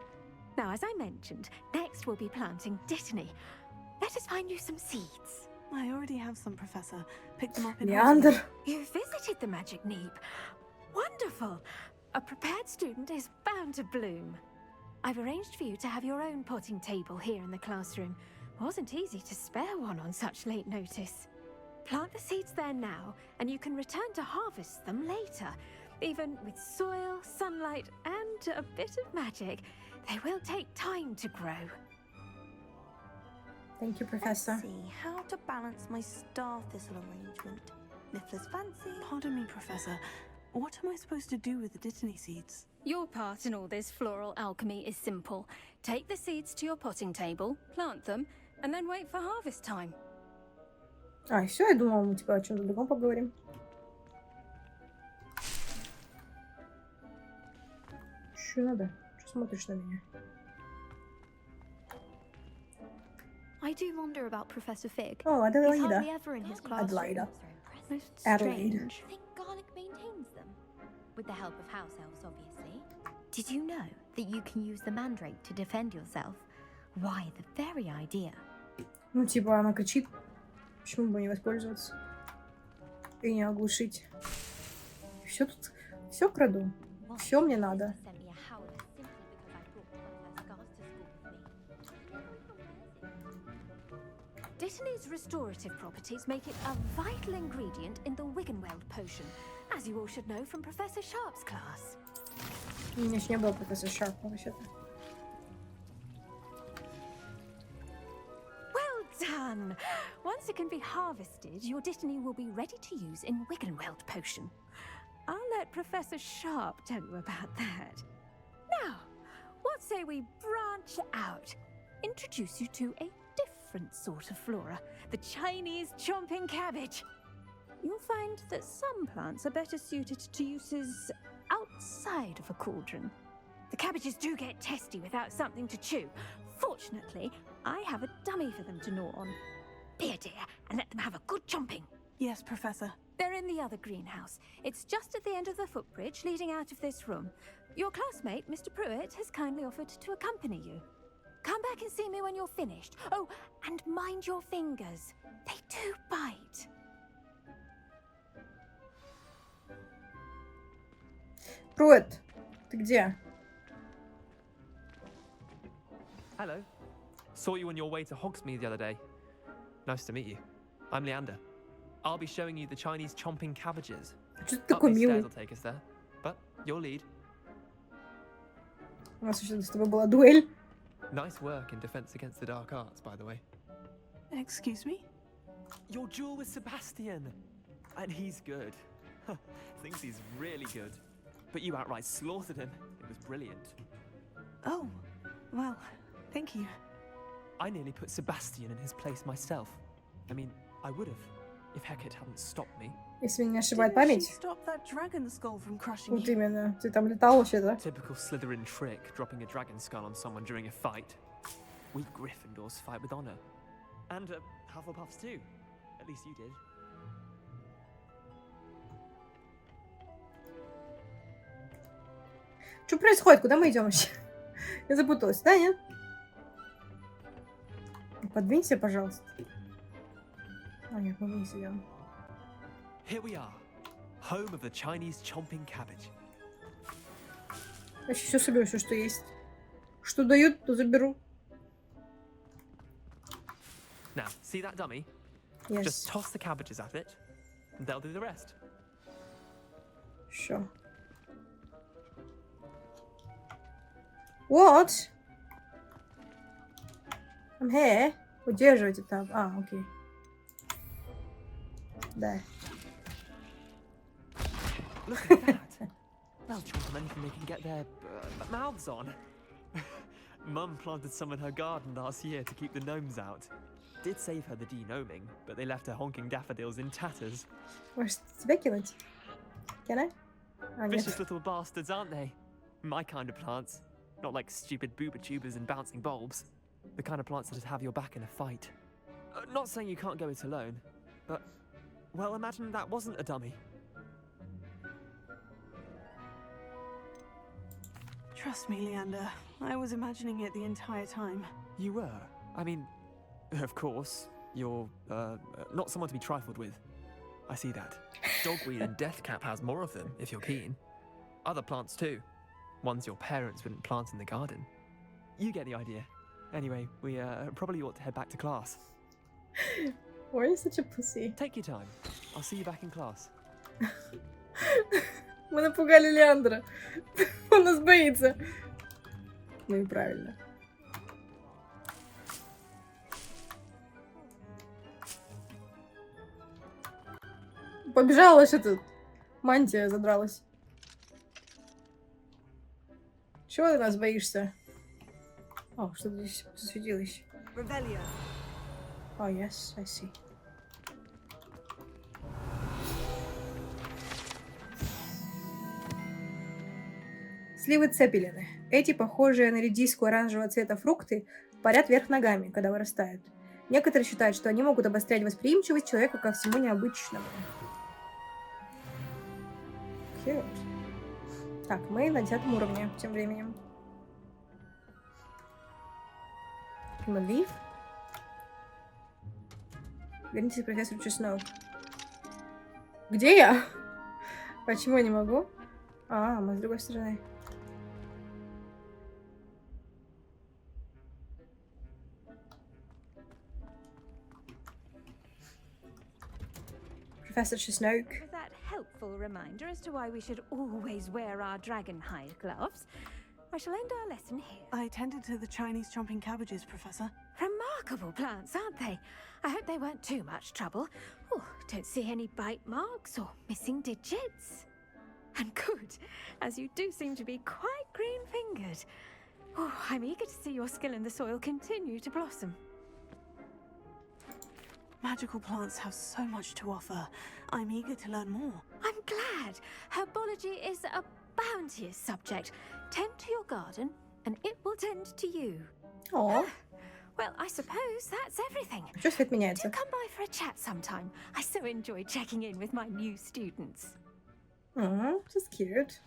Now, as I mentioned, next we'll be planting dittany. Let us find you some seeds. I already have some, Professor. Picked them up in Leander. You visited the magic neep. Wonderful. A prepared student is bound to bloom. I've arranged for you to have your own potting table here in the classroom. Wasn't easy to spare one on such late notice. Plant the seeds there now, and you can return to harvest them later. Even with soil, sunlight, and a bit of magic, they will take time to grow. Thank you, Professor. Let's see how to balance my star thistle arrangement. Niffler's fancy. Pardon me, Professor. What am I supposed to do with the dittany seeds? Your part in all this floral alchemy is simple. Take the seeds to your potting table, plant them, and then wait for harvest time. А, все, я думала, мы типа о чем-то другом поговорим. Что надо? Что смотришь на меня? I do wonder about Professor Fig. Oh, He's hardly Adelaida. ever in his classroom. Adelaida. Most Adelaide. strange. I think Garlic maintains them. With the help of house elves, obviously. Did you know that you can use the mandrake to defend yourself? Why, the very idea. Ну, типа, она кричит. Почему бы не воспользоваться? И не оглушить. Все тут Все краду. Все мне надо. Dittany's restorative properties make it a vital ingredient in the Wiggenweld potion, as you all should know from Professor Sharp's class. У меня еще не было профессора Шарпа вообще-то. Well done! Once it can be harvested, your Dittany will be ready to use in Wiggenweld potion. I'll let Professor Sharp tell you about that. Now, what say we branch out? Introduce you to a different sort of flora, the Chinese chomping cabbage. You'll find that some plants are better suited to uses outside of a cauldron. The cabbages do get testy without something to chew. Fortunately, I have a dummy for them to gnaw on. Be a dear and let them have a good chomping. Yes, Professor. They're in the other greenhouse. It's just at the end of the footbridge leading out of this room. Your classmate, Mr. Pruitt, has kindly offered to accompany you. Come back and see me when you're finished. Oh, and mind your fingers. They do bite. Пруит, ты где? Hello. Saw you on your way to Hogsmeade the other day. Nice to meet you. I'm Leander. I'll be showing you the Chinese chomping cabbages. Что ты Up такой these милый? stairs will take us there, but your lead. У нас еще с тобой была дуэль. Nice work in defense against the dark arts, by the way. Excuse me? Your duel with Sebastian. And he's good. Thinks he's really good. But you outright slaughtered him. It was brilliant. Oh, well, thank you. I nearly put Sebastian in his place myself. I mean, I would have, if Hecate hadn't stopped me. Если меня не ошибает Didn't she память. stop that dragon skull from crushing Вот you? именно. Ты там летал вообще-то. Typical Slytherin trick, dropping a dragon skull on someone during a fight. We Gryffindors fight with honor. And Hufflepuffs too. At least you did. Что происходит? Куда мы идем вообще? Я запуталась. Да, нет? Подвинься, пожалуйста. А, нет, мы вниз идем. Here we are, home of the Chinese chomping cabbage. Я все соберу, все, что есть. Что дают, то заберу. Now, see that dummy? Yes. Just toss the cabbages at it, and they'll do the rest. Sure. What? I'm here. Удерживайте там. А, окей. Да. Look at that. They'll chomp on anything they can get their mouths on. Mum planted some in her garden last year to keep the gnomes out. Did save her the de-gnoming, but they left her honking daffodils in tatters. Может, тебя кинуть? Can I? А, нет. Vicious little bastards, aren't they? My kind of plants. Not like stupid booba tubers and bouncing bulbs. The kind of plants that'd have your back in a fight. Not saying you can't go it alone, but, well, imagine that wasn't a dummy. Trust me, Leander. I was imagining it the entire time. You were? I mean, of course, you're, not someone to be trifled with. I see that. Dogweed and deathcap has more of them, if you're keen. Other plants too. Ones your parents wouldn't plant in the garden. You get the idea. Anyway, we probably ought to head back to class. Why are you such a pussy? Take your time. I'll see you back in class. Мы напугали Леандра. Он нас боится. Ну и правильно. Побежала что-то. Мантия задралась. Чего ты нас боишься? О, что здесь засветилось? Oh, yes, I see. Сливы цепелины. Эти, похожие на редиску оранжевого цвета фрукты, парят вверх ногами, когда вырастают. Некоторые считают, что они могут обострять восприимчивость человека ко всему необычному. Cute. Так, мы на 10 уровне тем временем. Лив. Вернитесь к профессору Чеснок. Где я? Почему я не могу? А, мы с другой стороны. Professor Snoke. With that helpful reminder as to why we should always wear our dragon hide gloves, I shall end our lesson here. I tended to the Chinese chomping cabbages, Professor. Remarkable plants, aren't they? I hope they weren't too much trouble. Oh, don't see any bite marks or missing digits. And good, as you do seem to be quite green-fingered. Oh, I'm eager to see your skill in the soil continue to blossom. Magical plants have so much to offer. I'm eager to learn more. I'm glad. Herbology is a bounteous subject. Tend to your garden, and it will tend to you. Oh. Well, I suppose that's everything. Что свет меняется? Do come by for a chat sometime. I so enjoy checking in with my new students. Oh, that's cute.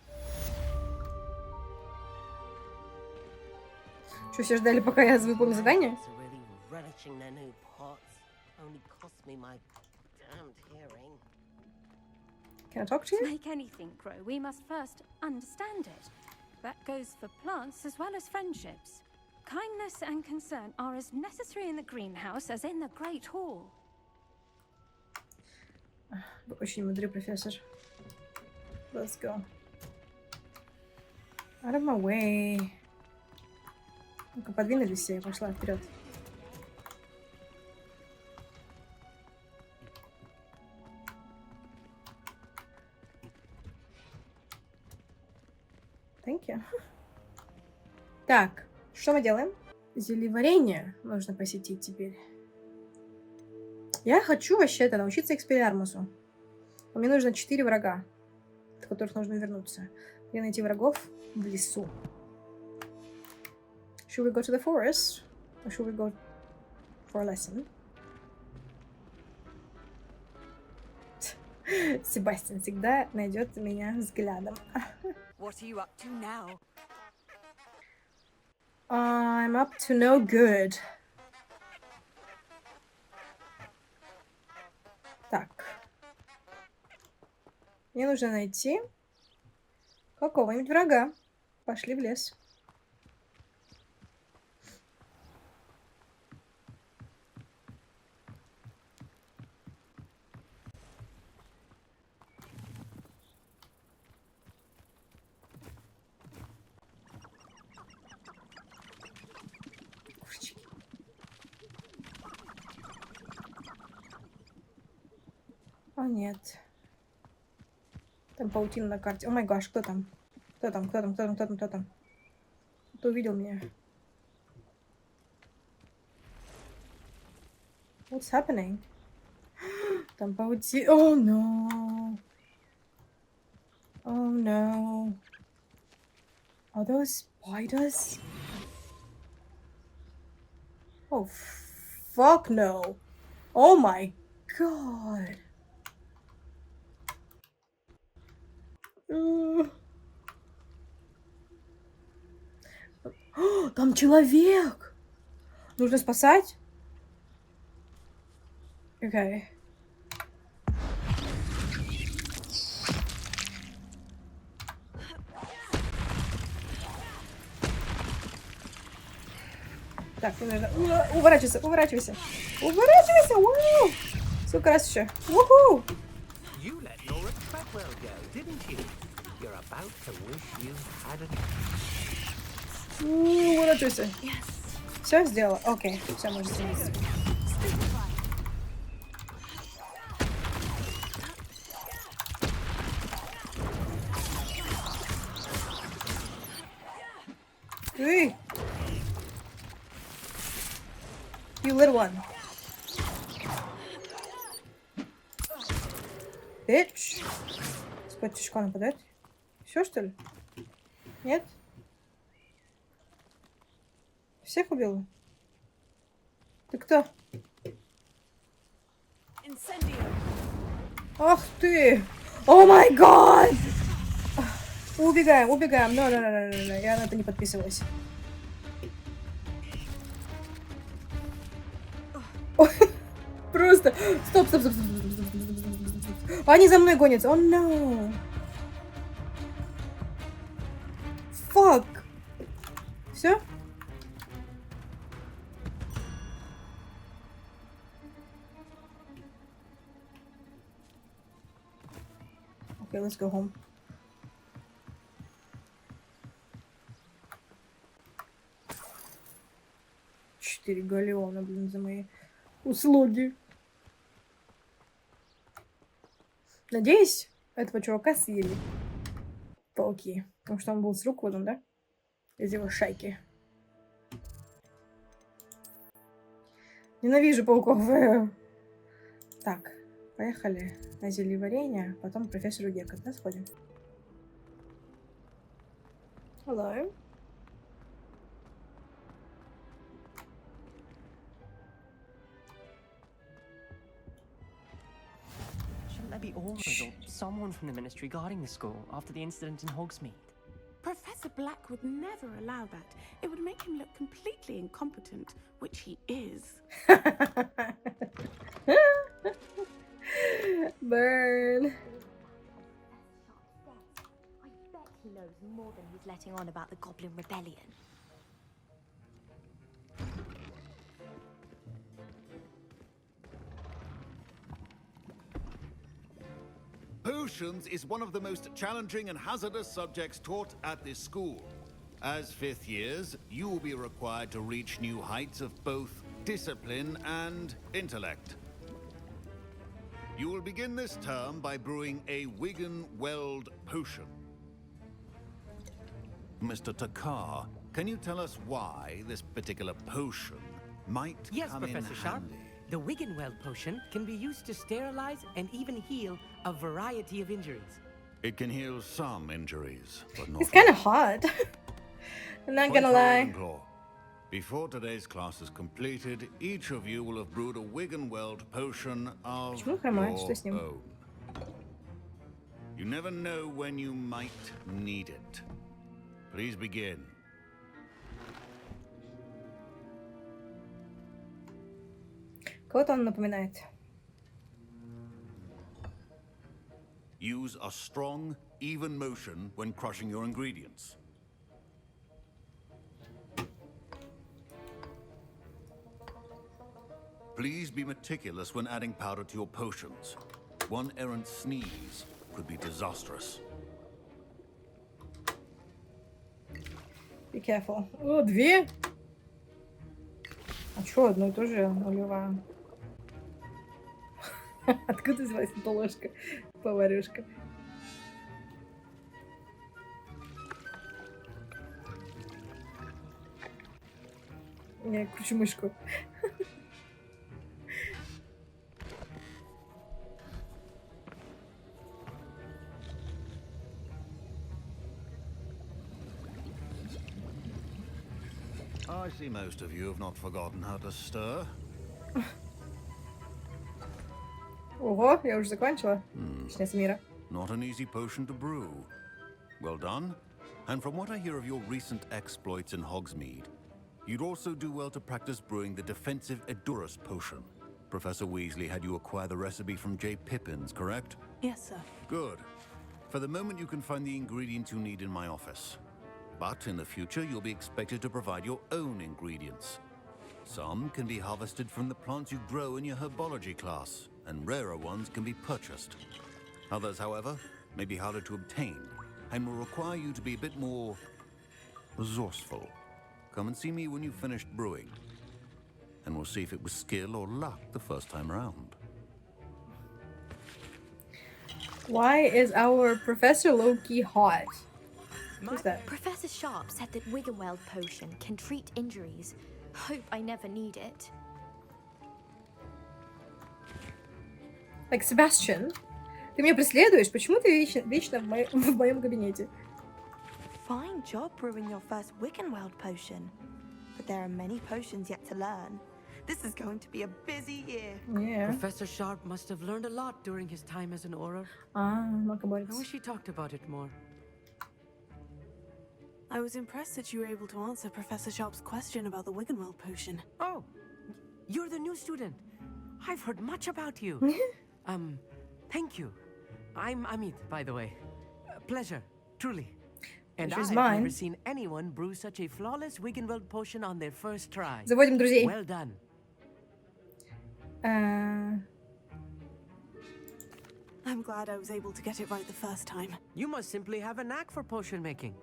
Что, все ждали, пока я выполню задание? Can I talk to you? To make anything grow, we must first understand it. That goes for plants as well as friendships. Kindness and concern are as necessary in the greenhouse as in the Great Hall. Вы очень мудрый профессор. Let's go. Out of my way. Ну-ка, подвинулись все, я пошла вперед. Thank you. Так, что мы делаем? Зельеварение нужно посетить теперь. Я хочу вообще-то научиться экспеллиармусу. Мне нужно 4 врага, от которых нужно вернуться. Где найти врагов? В лесу. Should we go to the forest? Or should we go for a lesson? Себастьян всегда найдет меня взглядом. What are you up to now? I'm up to no good. Так. Мне нужно найти какого-нибудь врага. Пошли в лес. О, нет. Там паутина на карте. О май гаш, кто там? Кто там? Кто там? Кто там? Кто там? Кто там? Кто увидел меня? What's happening? Там паутина. Oh no. Oh no. Are those spiders? Oh fuck no. Oh my god. Там человек! Нужно спасать? Окей. Так, мне нужно... Уворачивайся, уворачивайся! Уворачивайся! Вау! Сколько раз еще? Уху! Уворачивайся. Все сделала? Окей, все, можно садиться. Эй! You little one. Bitch. Сколько тяжко нападает? Все, что ли? Нет? Всех убил? Ты кто? Ах ты! О май гад! Убегаем, убегаем. No. Я на это не подписывалась. Просто. Стоп. Они за мной гонятся. О, no. Fuck! Все? Okay, let's go home. $4 галлеона, блин, за мои услуги. Надеюсь, этого чувака съели пауки. Потому что он был с Руквудом, да? Из его шайки. Ненавижу пауков. Так, поехали на зелье варенья, потом к профессору Гекка, да, сходим? Hello. Shouldn't there be orders or someone from the ministry guarding the school after the incident in Hogsmeade? Professor Black would never allow that. It would make him look completely incompetent, which he is. Burn. I bet he knows more than he's letting on about the Goblin Rebellion. Potions is one of the most challenging and hazardous subjects taught at this school. As fifth years, you will be required to reach new heights of both discipline and intellect. You will begin this term by brewing a Wigan-Weld potion. Mr. Takar, can you tell us why this particular potion might come in Professor Sharp. handy? The Wigan-Weld potion can be used to sterilize and even heal a variety of injuries. It can heal some injuries, but not He's kind of hot. I'm not gonna lie. Ravenclaw. Before today's class is completed, each of you will have brewed a Wigan-Weld potion of Почему хромает? Что с your ним? own. You never know when you might need it. Please begin. Кого-то он напоминает. Use a strong, even motion when crushing your ingredients. Please be meticulous when adding powder to your potions. One errant sneeze could be disastrous. Be careful. О, две? А чё, одно и то же нулевая? Откуда называется эта ложка? Поварюшка. Я кручу мышку. I see most of you have not forgotten how to stir. Ого, я уже закончила. Точнее, Самира. Not an easy potion to brew. Well done. And from what I hear of your recent exploits in Hogsmeade, you'd also do well to practice brewing the defensive Edurus potion. Professor Weasley had you acquire the recipe from J. Pippins, correct? Yes, sir. Good. For the moment, you can find the ingredients you need in my office. But in the future, you'll be expected to provide your own ingredients. Some can be harvested from the plants you grow in your herbology class, and rarer ones can be purchased. Others, however, may be harder to obtain, and will require you to be a bit more resourceful. Come and see me when you've finished brewing, and we'll see if it was skill or luck the first time around. Why is our professor low-key hot? Who's that? Professor Sharp said that Wigan-Weld potion can treat injuries. Hope I never need it. Like, Sebastian, ты меня преследуешь? Почему ты вечно в моем кабинете? Fine job brewing your first Wigan-Weld potion. But there are many potions yet to learn. This is going to be a busy year. Yeah. Professor Sharp must have learned a lot during his time as an Auror. I wish he talked about it more. I was impressed that you were able to answer Professor Sharp's question about the Wigan-Weld potion. Oh, you're the new student. I've heard much about you. Thank you. I'm Amit, by the way. Pleasure, truly. And Which is I've mine. never seen anyone brew such a flawless Wiggenweld potion on their first try. Заводим друзей. Well done. I'm glad I was able to get it right the first time. You must simply have a knack for potion making.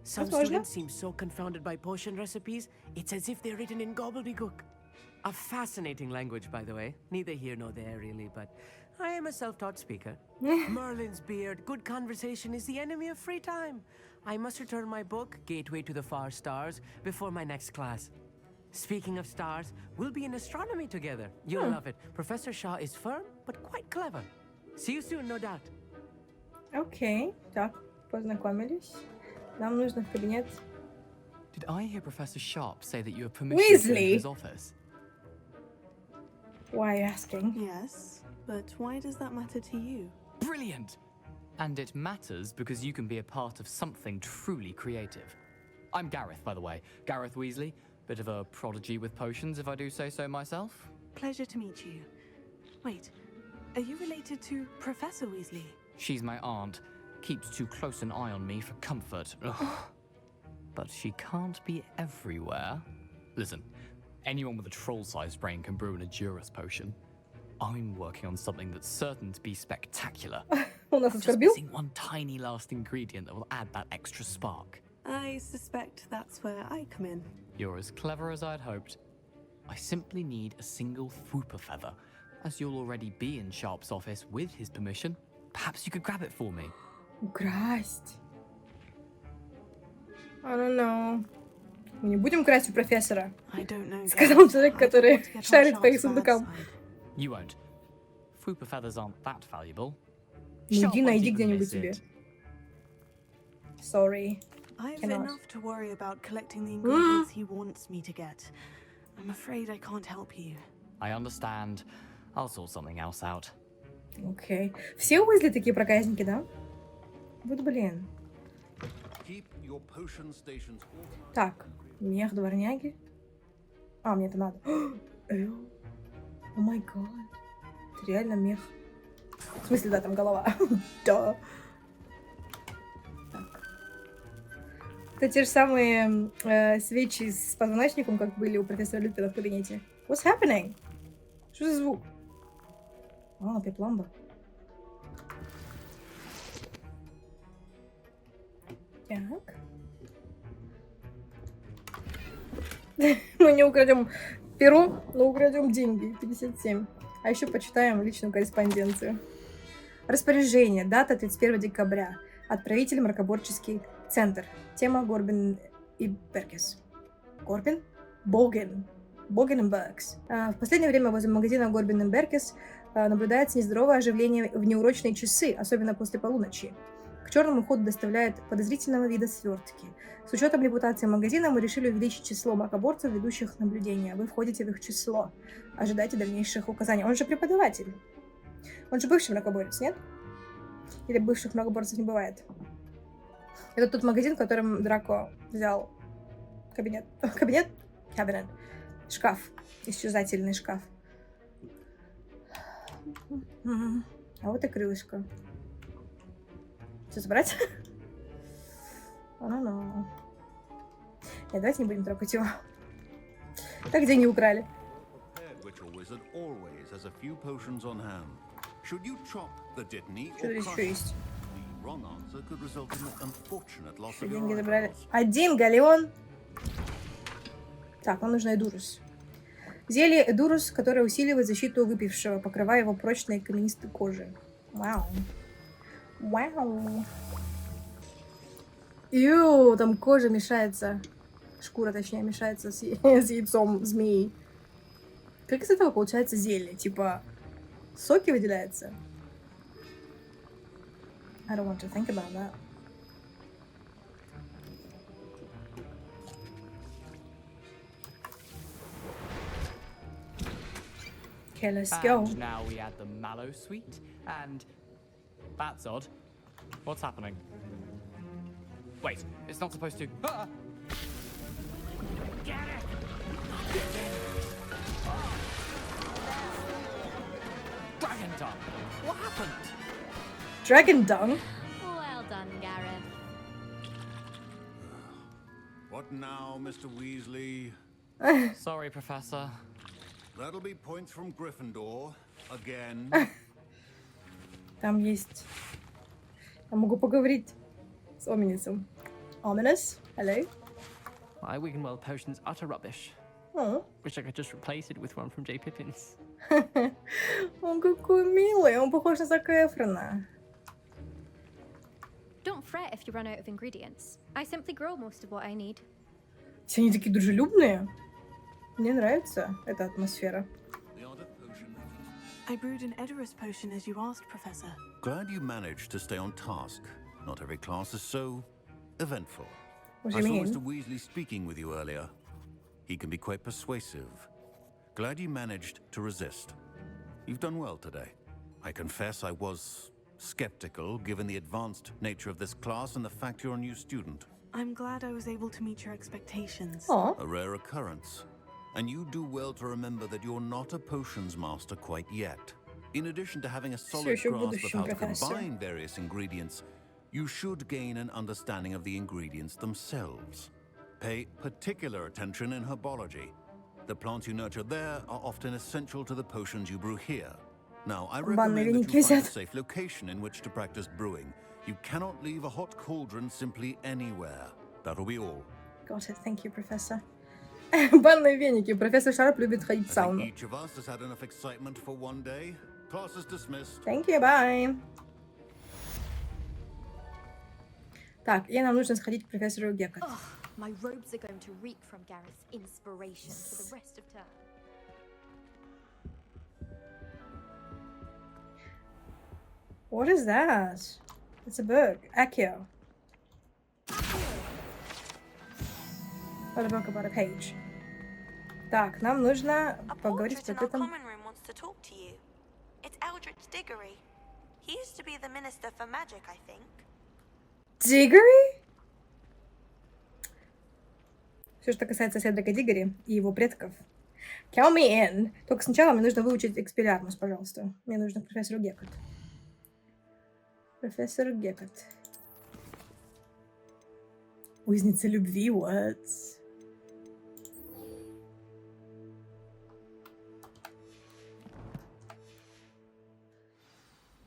Some Возможно. students seem so confounded by potion recipes, it's as if they're written in gobbledygook. A fascinating language, by the way. Neither here nor there, really, but I am a self-taught speaker. Merlin's beard, good conversation is the enemy of free time. I must return my book, Gateway to the Far Stars, before my next class. Speaking of stars, we'll be in astronomy together. You'll love it. Professor Shaw is firm, but quite clever. See you soon, no doubt. Окей, так, познакомились. Нам нужно в кабинет. Did I hear Professor Sharp say that you have permission to enter Weasley! his office? Why are you asking? Yes, but why does that matter to you? Brilliant! And it matters because you can be a part of something truly creative. I'm Gareth, by the way. Gareth Weasley. Bit of a prodigy with potions, if I do say so myself. Pleasure to meet you. Wait, are you related to Professor Weasley? She's my aunt. Keeps too close an eye on me for comfort. Ugh. But she can't be everywhere. Listen, anyone with a troll-sized brain can brew an Adurus potion. I'm working on something that's certain to be spectacular. Он нас Just оскорбил? missing one tiny last ingredient that will add that extra spark. I suspect that's where I come in. You're as clever as I'd hoped. I simply need a single Fwooper feather. As you'll already be in Sharp's office with his permission, perhaps you could grab it for me. Украсть. I don't know. Мы не будем красть у профессора. Сказал человек, который шарит по их сундукам. You won't. Fwooper feathers aren't that valuable. Ну Sharp иди won't найди even где-нибудь miss себе. it. Sorry. I have Cannot. enough to worry about collecting the ingredients he wants me to get. I'm afraid I can't help you. I understand. I'll sort something else out. Окей. Все Уизли такие проказники, да? Вот блин. Keep your potion stations open. Так, мех дворняги. А, мне это надо. О май гад. Это реально мех. В смысле, да, там голова. Да. Так. Это те же самые свечи с позвоночником, как были у профессора Люпина в кабинете. What's happening? Что за звук? А, опять ламба. Так. Мы не украдем перо, но украдем деньги. 57. А еще почитаем личную корреспонденцию. Распоряжение. Дата 31 декабря. Отправитель Мракоборческий центр. Тема Горбин и Беркес. Горбин? Боген. Боген и Беркс. В последнее время возле магазина Горбин и Беркес наблюдается нездоровое оживление в неурочные часы, особенно после полуночи. К черному ходу доставляют подозрительного вида свертки. С учетом репутации магазина мы решили увеличить число мракоборцев, ведущих наблюдения. Вы входите в их число. Ожидайте дальнейших указаний. Он же преподаватель. Он же бывший мракоборец, нет? Или бывших мракоборцев не бывает? Это тот магазин, в котором Драко взял кабинет. Кабинет? Кабинет. Шкаф. Исчезательный шкаф. А вот и крылышко. Все забрать? Ну. Нет, давайте не будем трогать его. Так деньги украли. Что еще есть? Деньги забрали. 1 галеон. Так, нам нужно Эдурус. Зелье Эдурус, которое усиливает защиту выпившего, покрывая его прочной каменистой кожей. Вау. Вау. Ю, там кожа мешается. Шкура, точнее, мешается с яйцом змеи. Как из этого получается зелье? Типа, соки выделяются? I don't want to think about that. Okay, let's go. And now we add the mallow sweet, and that's odd. What's happening? Wait, it's not supposed to. Ah! Get it! Dragon tongue. What happened? happened? Dragon dung? Well done, Gareth. What now, Mr. Weasley? Sorry, Professor. That'll be points from Gryffindor. Again. Там есть... Я могу поговорить с Оминисом. Ominous, hello. My Wiggenweld potion's utter rubbish. Oh. Wish I could just replace it with one from J. Pippin's. Он какой милый, он похож на Зака Эфрона. Don't fret if you run out of ingredients. I simply grow most of what I need. Все они такие дружелюбные. Мне нравится эта атмосфера. I brewed an Edorus potion as you asked, Professor. Glad you managed to stay on task. Not every class is so eventful. What do I you saw mean? Mr. Weasley speaking with you earlier. He can be quite persuasive. Glad you managed to resist. You've done well today. I confess I was skeptical given the advanced nature of this class and the fact you're a new student. I'm glad I was able to meet your expectations. A rare occurrence. And you do well to remember that you're not a potions master quite yet. In addition to having a solid grasp of how to combine various ingredients, you should gain an understanding of the ingredients themselves. Pay particular attention in herbology. The plants you nurture there are often essential to the potions you brew here. Now, I recommend that you find a safe location in which to practice brewing. You cannot leave a hot cauldron simply anywhere. That'll be all. Got it, thank you, Professor. Банные веники. Профессор Шарп любит ходить в сауну. Each of us has had enough excitement for one day. Class is dismissed. Thank you, bye. Так, и нам нужно сходить к профессору Геккет. My robes are going to reek from Gareth's inspiration for the rest of term. What is that? It's a book. a.k.a. What a book about a page. Так, нам нужно поговорить с этом. Common room wants to talk to you. It's Eldritch Diggory. He used to be the Minister for Magic, I think. Диггори? Все, что касается Седрика Диггори и его предков. Count me in. Только сначала мне нужно выучить экспеллиармус, пожалуйста. Мне нужно к профессору Геккет. Профессор Геккет. Узница любви, what?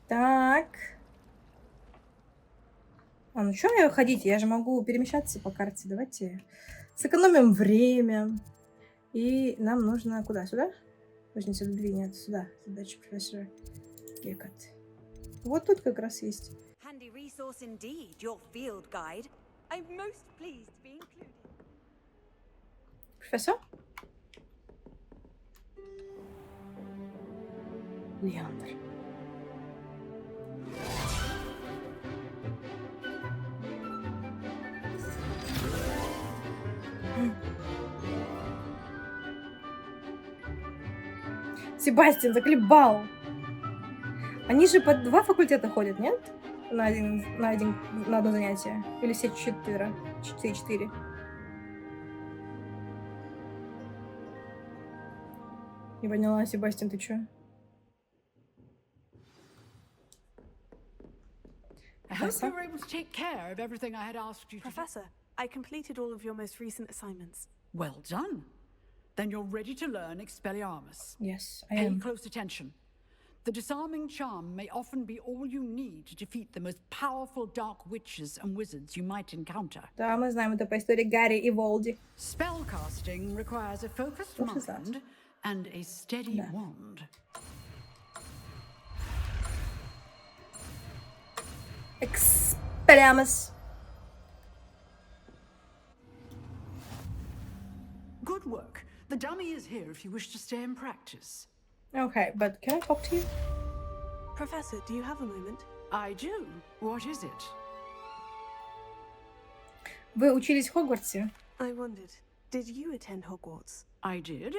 Так. А ну что мне ходить? Я же могу перемещаться по карте. Давайте сэкономим время. И нам нужно куда? Сюда? Узница любви, нет, сюда. Задача профессора Геккет. Вот тут как раз есть. Handy resource indeed, your field guide. I'm most pleased to be included. Профессор? Леандр. Себастьян заколебал. Они же по 2 факультета ходят, нет? На одно занятие. Или все 4? 4. Не поняла, Себастьян, ты чё? I hope you were able to take care of everything I had asked you to do. Professor, I completed all of your most recent assignments. Well done. Then you're ready to learn Expelliarmus. Yes, I Pay am. close attention. The disarming charm may often be all you need to defeat the most powerful dark witches and wizards you might encounter. Да, мы знаем это по истории Гарри и Волди. Spellcasting requires a focused mind and a steady wand. Expelliarmus. Good work. The dummy is here if you wish to stay and practice. Okay, but can I talk to you? Professor, do you have a moment? I do. What is it? Вы учились в Хогвартсе? I wondered, did you attend Hogwarts? I did.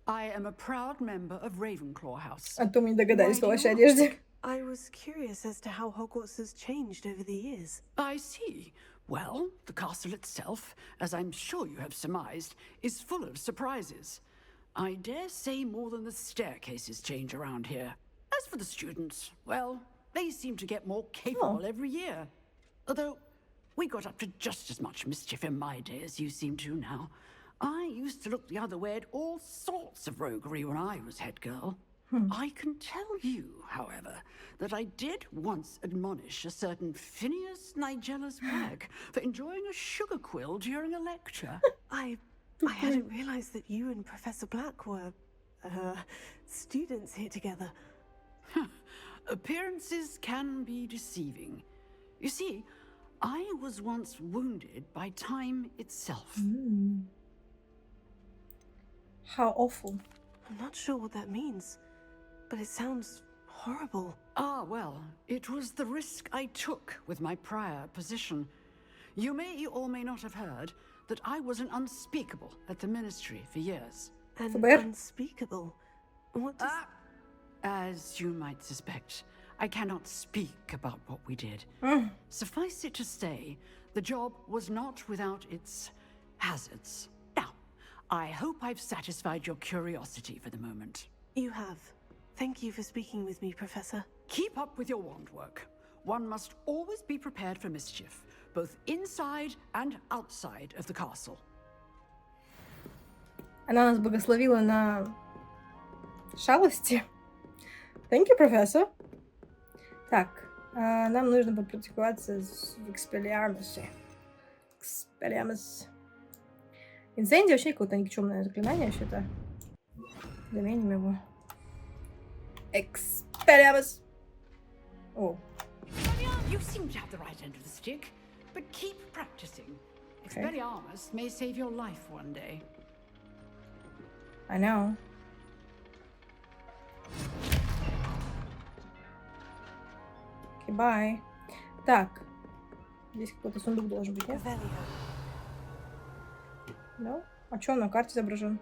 I am a proud member of Ravenclaw House. А то мы не догадались по вашей одежде. I was curious as to how Hogwarts has changed over the years. I see. Well, the castle itself, as I'm sure you have surmised, is full of surprises. I dare say more than the staircases change around here. As for the students, well, they seem to get more capable every year. Although, We got up to just as much mischief in my day as you seem to now. I used to look the other way at all sorts of roguery when I was head girl. I can tell you, however, that I did once admonish a certain Phineas Nigella's Black for enjoying a sugar quill during a lecture. I hadn't realized that you and Professor Black were, students here together. Appearances can be deceiving. You see, I was once wounded by time itself. How awful. I'm not sure what that means, but it sounds horrible. Ah, well, it was the risk I took with my prior position. You may or may not have heard that I was an unspeakable at the ministry for years. An unspeakable? What does... As you might suspect, I cannot speak about what we did. Suffice it to say, the job was not without its hazards. Now, I hope I've satisfied your curiosity for the moment. You have. Thank you for speaking with me, Professor. Keep up with your wand work. One must always be prepared for mischief, both inside and outside of the castle. Она нас благословила на шалости. Thank you, Professor. Так, нам нужно попрактиковаться в экспеллиармусе. Экспеллиармус. Инцендия вообще какое-то никчемное заклинание вообще-то. Заменим его. Expelliarmus. Oh. You seem to have the right end of the stick, but keep practicing. Expelliarmus may save your life one day. I know. Okay, bye. Так. Здесь какой-то сундук должен быть, нет? Да? А что он на карте изображен?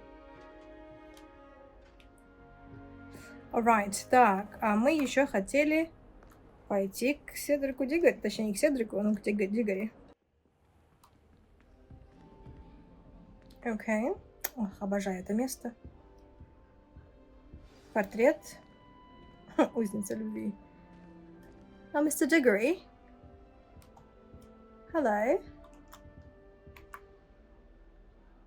Alright, так, а мы еще хотели пойти к Седрику Дигори, точнее не к Седрику, но к Дигори. Окей. Ох, обожаю это место. Портрет. Узница любви. Mr. Diggory. Hello.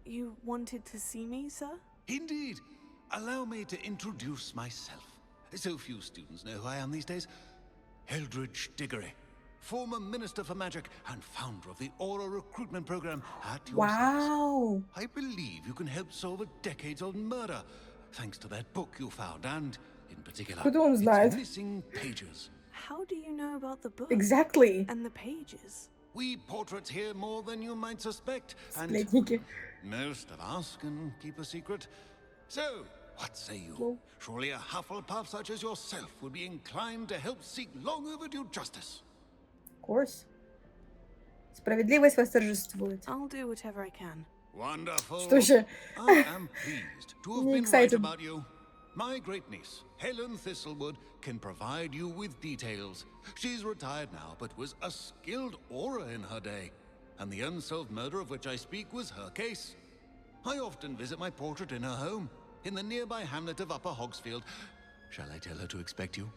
You wanted to see me, sir? Indeed. Allow me to introduce myself. So few students know who I am these days. Eldridge Diggory, former Minister for Magic and founder of the Aura recruitment program at your service. I believe you can help solve a decades-old murder, thanks to that book you found, and, in particular, its missing pages. How do you know about the book? Exactly. And the pages? We portraits here more than you might suspect, and most of us can keep a secret. So, what say you? Surely a Hufflepuff such as yourself would be inclined to help seek long overdue justice. Of course. Справедливость восторжествует. I'll do whatever I can. Wonderful. Что же? I am pleased to have been right about you. My great niece, Helen Thistlewood, can provide you with details. She's retired now, but was a skilled aura in her day. And the unsolved murder of which I speak was her case. I often visit my portrait in her home, in the nearby hamlet of Upper Hogsfield. Shall I tell her to expect you?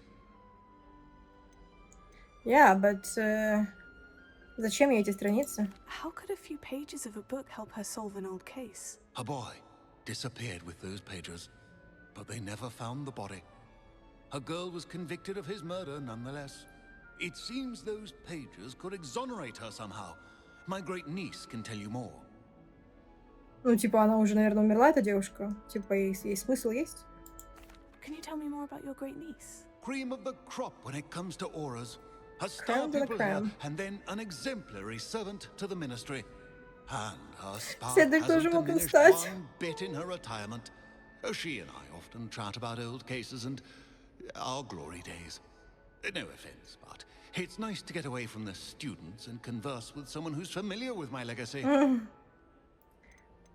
Yeah, but... Зачем ей эти страницы? How could a few pages of a book help her solve an old case? A boy disappeared with those pages, but they never found the body. A girl was convicted of his murder nonetheless. It seems those pages could exonerate her somehow. My great niece can tell you more. Ну, типа, она уже, наверное, умерла, эта девушка. Типа, ей смысл есть? Can you tell me more about your great niece? Cream of the crop when it comes to auras. A star pupil here, and then an exemplary servant to the ministry. And her spark hasn't diminished one bit in her retirement. She and I often chat about old cases and our glory days. No offense, but it's nice to get away from the students and converse with someone who's familiar with my legacy.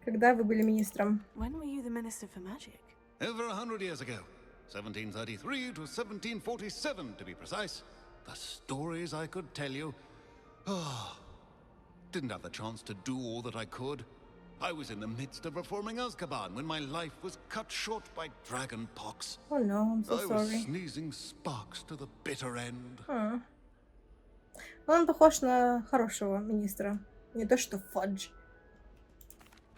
Когда вы были министром? When were you the Minister for Magic? Over 100 years ago. 1733 to 1747, to be precise. The stories I could tell you. Oh, didn't have the chance to do all that I could. I was in the midst of reforming Azkaban when my life was cut short by dragon pox. Oh no, I'm so sorry. I was sneezing sparks to the bitter end. Он похож на хорошего министра. Не то что Фадж.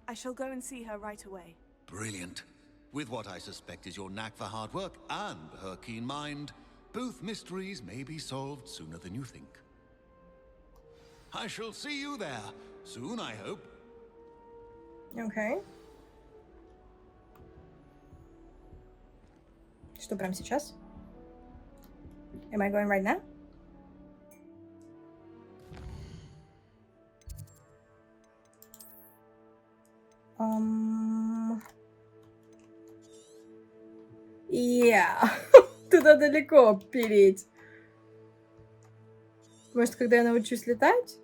I shall go and see her right away. Brilliant. With what I suspect is your knack for hard work and her keen mind, both mysteries may be solved sooner than you think. I shall see you there soon, I hope. Okay. Что, прямо сейчас? Am I going right now? Туда далеко переть. Может, когда я научусь летать?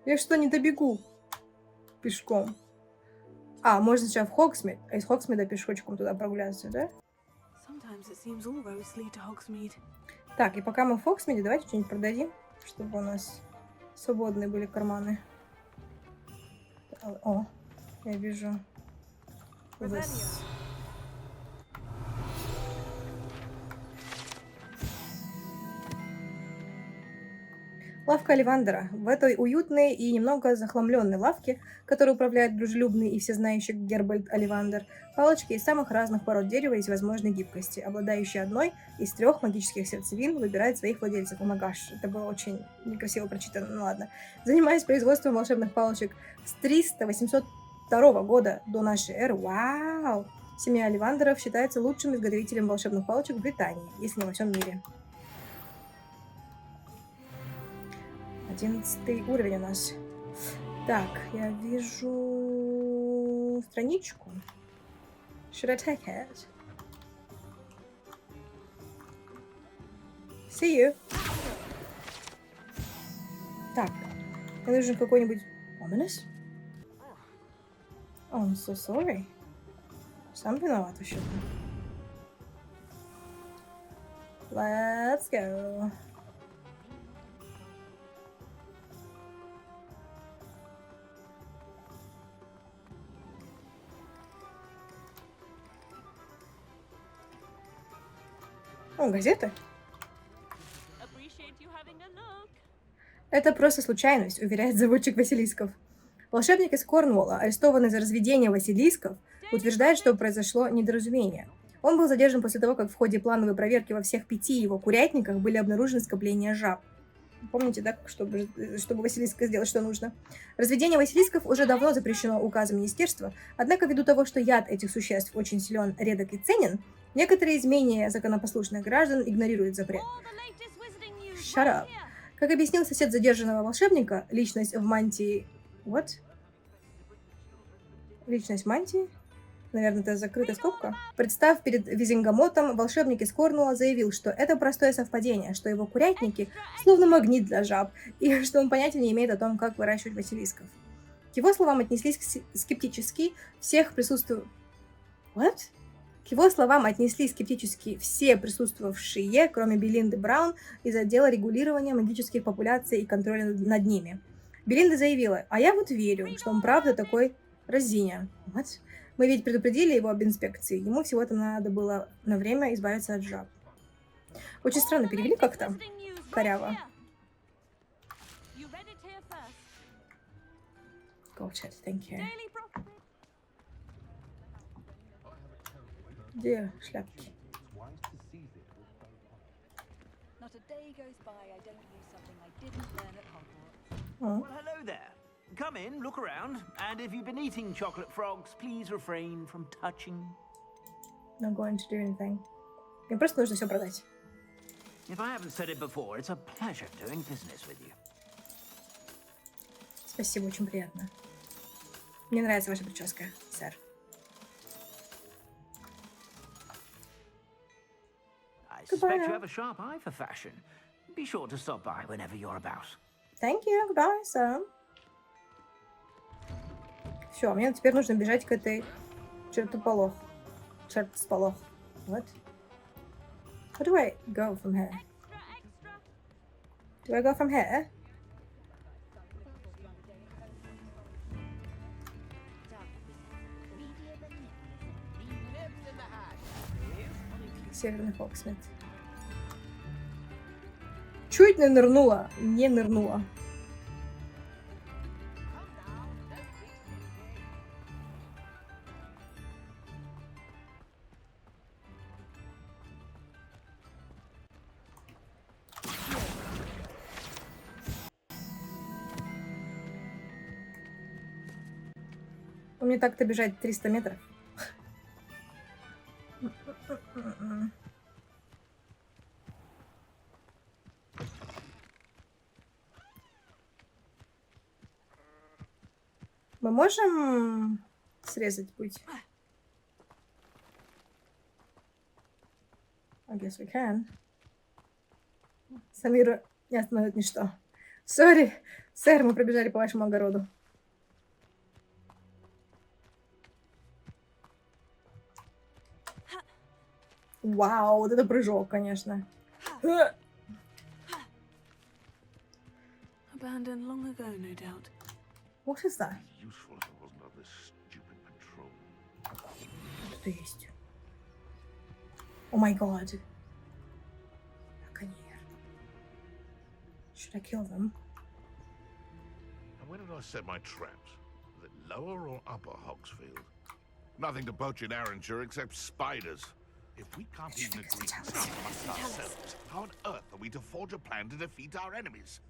Я что, не добегу пешком? А, можно сейчас в Хогсмит, а из Хогсмида пешочком туда прогуляться, да? Так, и пока мы в Хогсмиде, давайте что-нибудь продадим, чтобы у нас свободные были карманы. О, я вижу. Лавка Оливандера. В этой уютной и немного захламленной лавке, которой управляет дружелюбный и всезнающий Гербальд Оливандер, палочки из самых разных пород дерева и всевозможной гибкости, обладающие одной из 3 магических сердцевин, выбирает своих владельцев. О май гаш, это было очень некрасиво прочитано, ну ладно. Занимаясь производством волшебных палочек с 300-802 года до нашей эры, вау! Семья Оливандеров считается лучшим изготовителем волшебных палочек в Британии, если не во всем мире. 11 уровень у нас. Так, я вижу страничку. Should I take it? See you. Так, мне нужен какой-нибудь ominous? Oh, I'm so sorry. Сам виноват вообще-то. Let's go. О, газеты. Это просто случайность, уверяет заводчик Василисков. Волшебник из Корнуолла, арестованный за разведение Василисков, утверждает, что произошло недоразумение. Он был задержан после того, как в ходе плановой проверки во всех 5 его курятниках были обнаружены скопления жаб. Помните, да, чтобы Василиска сделать, что нужно? Разведение Василисков уже давно запрещено указом министерства, однако ввиду того, что яд этих существ очень силен, редок и ценен, некоторые из менее законопослушных граждан игнорируют запрет. Shut up. Как объяснил сосед задержанного волшебника, личность в мантии... What? Личность в мантии? Наверное, это закрытая скобка. Представ перед Визингамотом, волшебник из Корнуолла заявил, что это простое совпадение, что его курятники словно магнит для жаб, и что он понятия не имеет о том, как выращивать василисков. К его словам отнеслись скептически всех присутствующих... What? К его словам отнеслись скептически все присутствовавшие, кроме Белинды Браун, из отдела регулирования магических популяций и контроля над ними. Белинда заявила: «А я вот верю, что он правда такой разиня». What? Мы ведь предупредили его об инспекции. Ему всего-то надо было на время избавиться от жаб. Очень странно перевели как-то. Коряво. Go chat, thank you. Где шляпки? Well, hello there. Come in, look around, and if you've been eating chocolate frogs, please refrain from touching. Not going to do anything. Мне просто нужно все продать. If I haven't said it before, it's a pleasure doing business with you. Спасибо, очень приятно. Мне нравится ваша прическа, сэр. I suspect you have a sharp eye for fashion. Be sure to stop by whenever you're about. Thank you, goodbye, sir. Все, мне теперь нужно бежать к этой чертополох. Чертополох. What? How do I go from here? Do I go from here? Северный Хоксмит. Чуть не нырнула. Не нырнула. Мне так-то бежать 300 метров. Мы можем срезать путь? I guess we can. Самира не остановит ничто. Сори, сэр, мы пробежали по вашему огороду. Вау, вот это прыжок, конечно. Abandoned long ago, no doubt. What is that? Useful if it wasn't on this stupid patrol. Что есть? Oh my god. Браконьер. Should I kill them? And where did I set my traps? Was it lower or upper Hogsfield? Nothing to poach in Arranshire except spiders. If we can't even agree amongst ourselves, how on earth are we to forge a plan to defeat our enemies?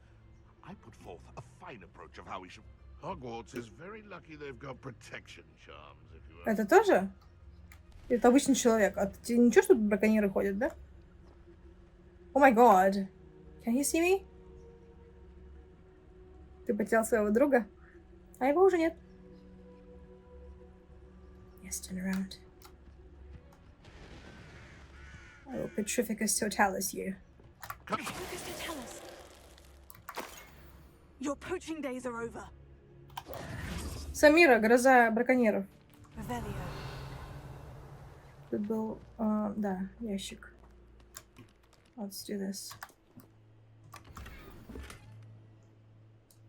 I put forth a fine approach of how we should... Hogwarts is very lucky they've got protection charms, if you... Это тоже? Это обычный человек. А ты ничего, что тут браконьеры ходят, да? Oh my god. Can you see me? Ты потерял своего друга? А его уже нет. Yes, turn around. I will Petrificus totalis you. Petrificus totalis. Your poaching days are over. Самира, гроза браконьеров. Revelio. Тут был, да, ящик. Let's do this.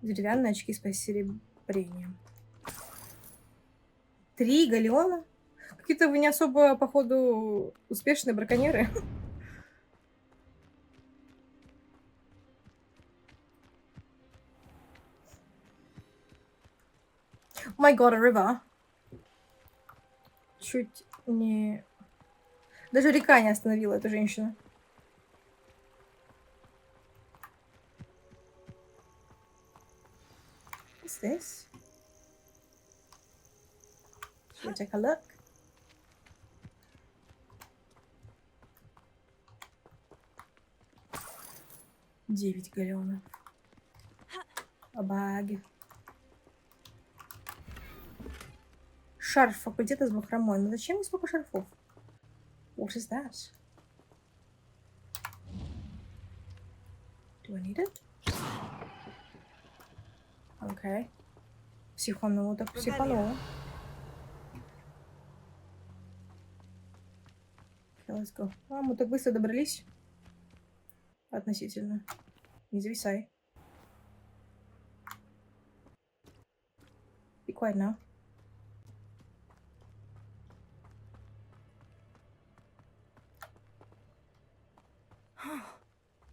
Деревянные очки с посеребрением. 3 галеона? Какие-то вы не особо, походу, успешные браконьеры. Oh my god, a river. Чуть не... Даже река не остановила эту женщину. What's this? Should we take a look? Девять галеонов. A bag. Шарф факультета с бахромой. Но зачем мне столько шарфов? What is that? Do I need it? Okay. Психанула, так психанула. Okay, let's go. А, мы так быстро добрались. Относительно. Не зависай. Be quiet now.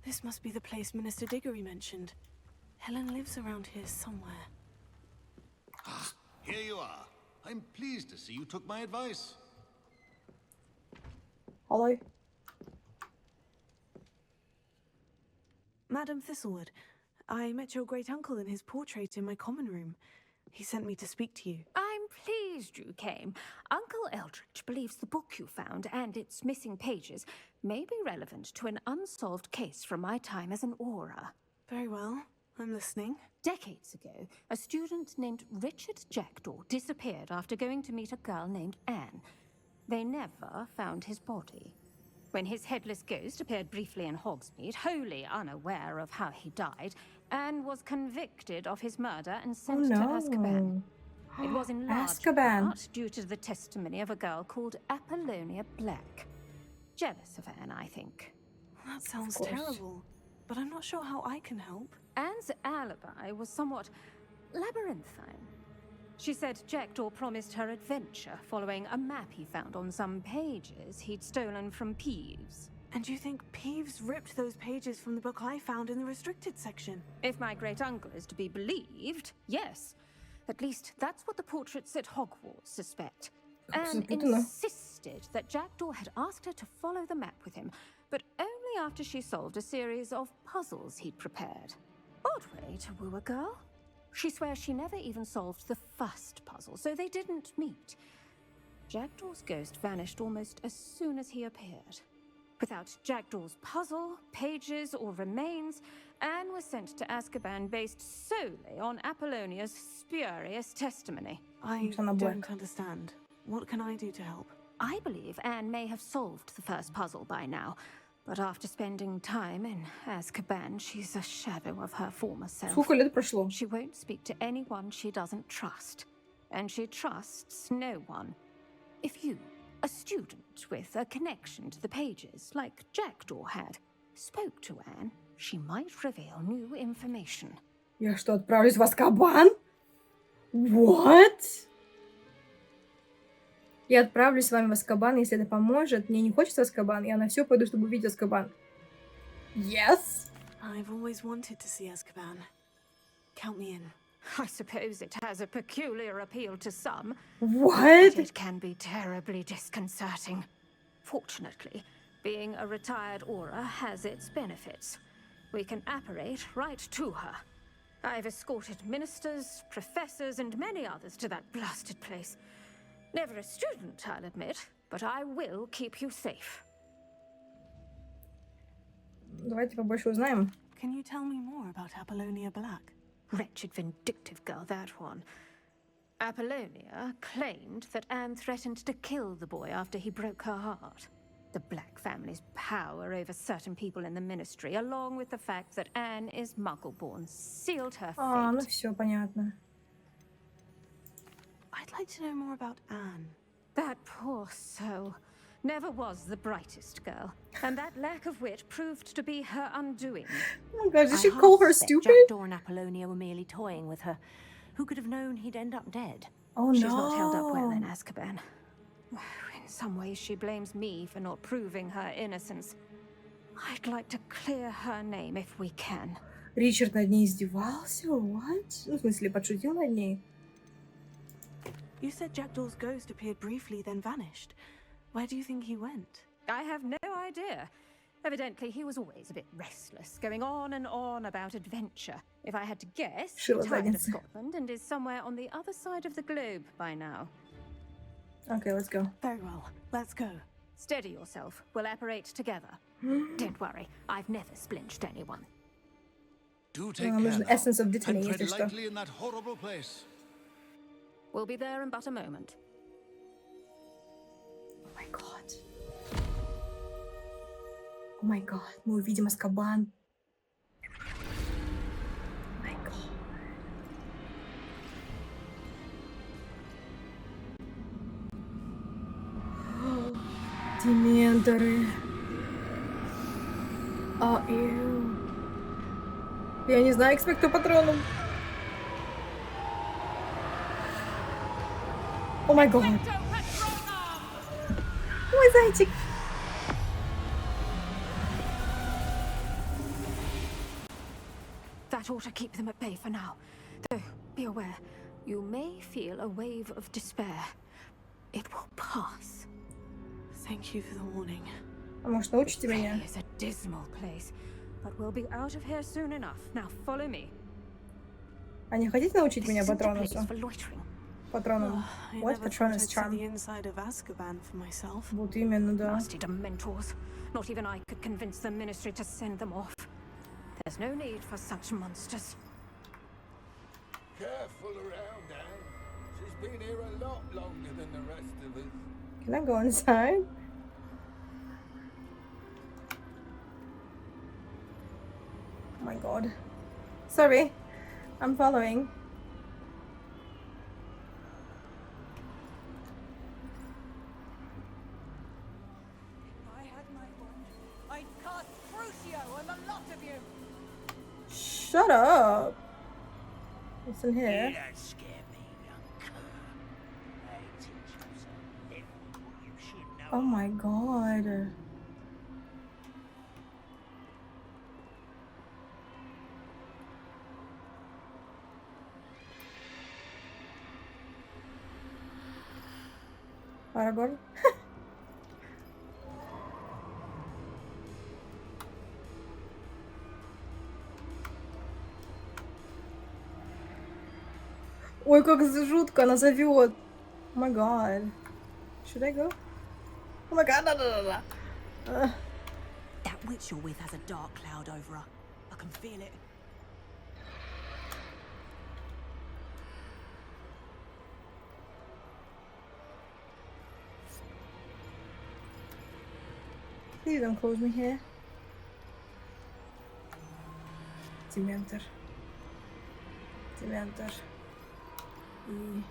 This must be the place Minister Diggory mentioned. Helen lives around here somewhere. Here you are. I'm pleased to see you took my advice. Hello. Madam Thistlewood, I met your great-uncle in his portrait in my common room. He sent me to speak to you. I'm pleased you came. Uncle Eldridge believes the book you found and its missing pages may be relevant to an unsolved case from my time as an aura. Very well. I'm listening. Decades ago, a student named Richard Jackdaw disappeared after going to meet a girl named Anne. They never found his body. When his headless ghost appeared briefly in Hogsmeade, wholly unaware of how he died, Anne was convicted of his murder and sent to Azkaban. It was in large part due to the testimony of a girl called Apollonia Black. Jealous of Anne, I think. That sounds terrible, but I'm not sure how I can help. Anne's alibi was somewhat labyrinthine. She said Jackdaw promised her adventure following a map he found on some pages he'd stolen from Peeves. And you think Peeves ripped those pages from the book I found in the restricted section? If my great-uncle is to be believed, yes. At least that's what the portraits at Hogwarts suspect. Anne insisted that Jackdaw had asked her to follow the map with him, but only after she solved a series of puzzles he'd prepared. Odd way to woo a girl. She swears she never even solved the first puzzle, so they didn't meet. Jackdaw's ghost vanished almost as soon as he appeared. Without Jackdaw's puzzle, pages, or remains, Anne was sent to Azkaban based solely on Apollonia's spurious testimony. I don't understand. What can I do to help? I believe Anne may have solved the first puzzle by now, but after spending time in Azkaban, she's a shadow of her former self. Сколько лет прошло? She won't speak to anyone she doesn't trust, and she trusts no one. If you, a student with a connection to the pages, like Jackdaw had, spoke to Anne, she might reveal new information. Я что, отправлюсь в Азкабан? What? Я отправлюсь с вами в Азкабан, если это поможет. Мне не хочется Азкабан, я на все пойду, чтобы увидеть Азкабан. Yes? I've always wanted to see Azkaban. Count me in. I suppose it has a peculiar appeal to some. What? But it can be terribly disconcerting. Fortunately, being a retired Aura has its benefits. We can apparate right to her. I've escorted ministers, professors, and many others to that blasted place. Never a student, I'll admit, but I will keep you safe. Давайте побольше узнаем. Can you tell me more about Apollonia Black? Wretched, vindictive girl, that one. Apollonia claimed that Anne threatened to kill the boy after he broke her heart. The Black family's power over certain people in the ministry, along with the fact that Anne is Muggle-born, sealed her fate. А, ну все понятно. I'd like to know more about Anne. That poor soul never was the brightest girl, and that lack of wit proved to be her undoing. Oh my god, did she call her stupid? Jackdaw and Apollonia were merely toying with her. Who could have known he'd end up dead? Oh She's no. not held up well in Azkaban. In some ways, she blames me for not proving her innocence. I'd like to clear her name if we can. Ричард над ней издевался? What? Ну, в смысле, подшутил над ней? You said Jackdaw's ghost appeared briefly, then vanished. Where do you think he went? I have no idea. Evidently, he was always a bit restless, going on and on about adventure. If I had to guess, he retired to Scotland and is somewhere on the other side of the globe by now. Okay, let's go. Very well, let's go. Steady yourself. We'll apparate together. Don't worry, I've never splinched anyone. Do take Нам нужен care essence of now, Dittany, and если tread что. lightly in that horrible place. We'll be there in but a moment. Oh my god. Oh my god, мы увидим Азкабан. Oh my god. Дементоры. Я не знаю, экспекту патроном. О май гад. Мой зайчик. That ought to keep them at bay for now. Though, be aware, you may feel a wave of despair. It will pass. Thank you for the warning. А может, научите меня? It's a dismal place, but we'll be out of here soon enough. Now follow me. А не хотите научить меня Патронусу? Патроном. I What? never thought Patronus I'd see charm. the inside of Azkaban for myself. Вот именно, да. Nasty dementors. Not even I could convince the ministry to send them off. There's no need for such monsters. Careful around, Anne. She's been here a lot longer than the rest of us. Can I go inside? Oh my god. Sorry. I'm following. I had my wand. I'd cast Crucio on the lot of you. Shut up. What's in here? You don't scare me, young О май гад. Арагорн. Ой, как жутко она зовет. О май гад. Should I go? Oh my god, no. That witch you're with has a dark cloud over her. I can feel it. Please don't close me here. Дементор. И...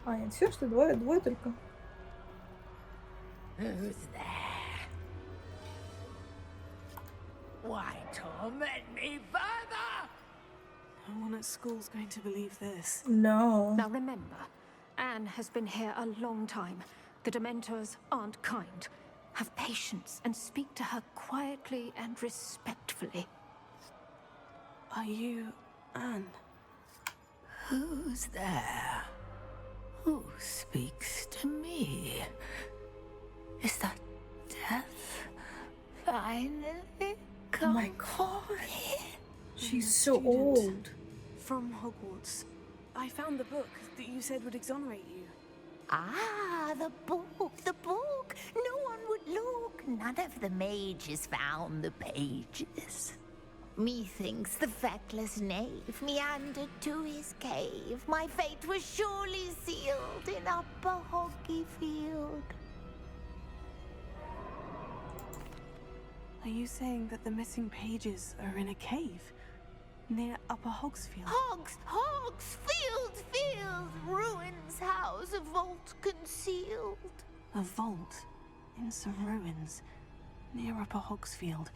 А, нет, все, что двое только. Who's there? Why torment me further? No one at school's going to believe this. No. Now remember, Anne has been here a long time. The Dementors aren't kind. Have patience and speak to her quietly and respectfully. Are you Anne? Who's there? Who speaks to me? Is that death finally come for me? She's so old. From Hogwarts. I found the book that you said would exonerate you. Ah, the book. No one would look. None of the mages found the pages. Methinks the feckless knave meandered to his cave. My fate was surely sealed in upper Hoggyfield. Are you saying that the missing pages are in a cave near Upper Hogsfield? Hogsfield, ruins house, a vault concealed. A vault in some ruins near Upper Hogsfield.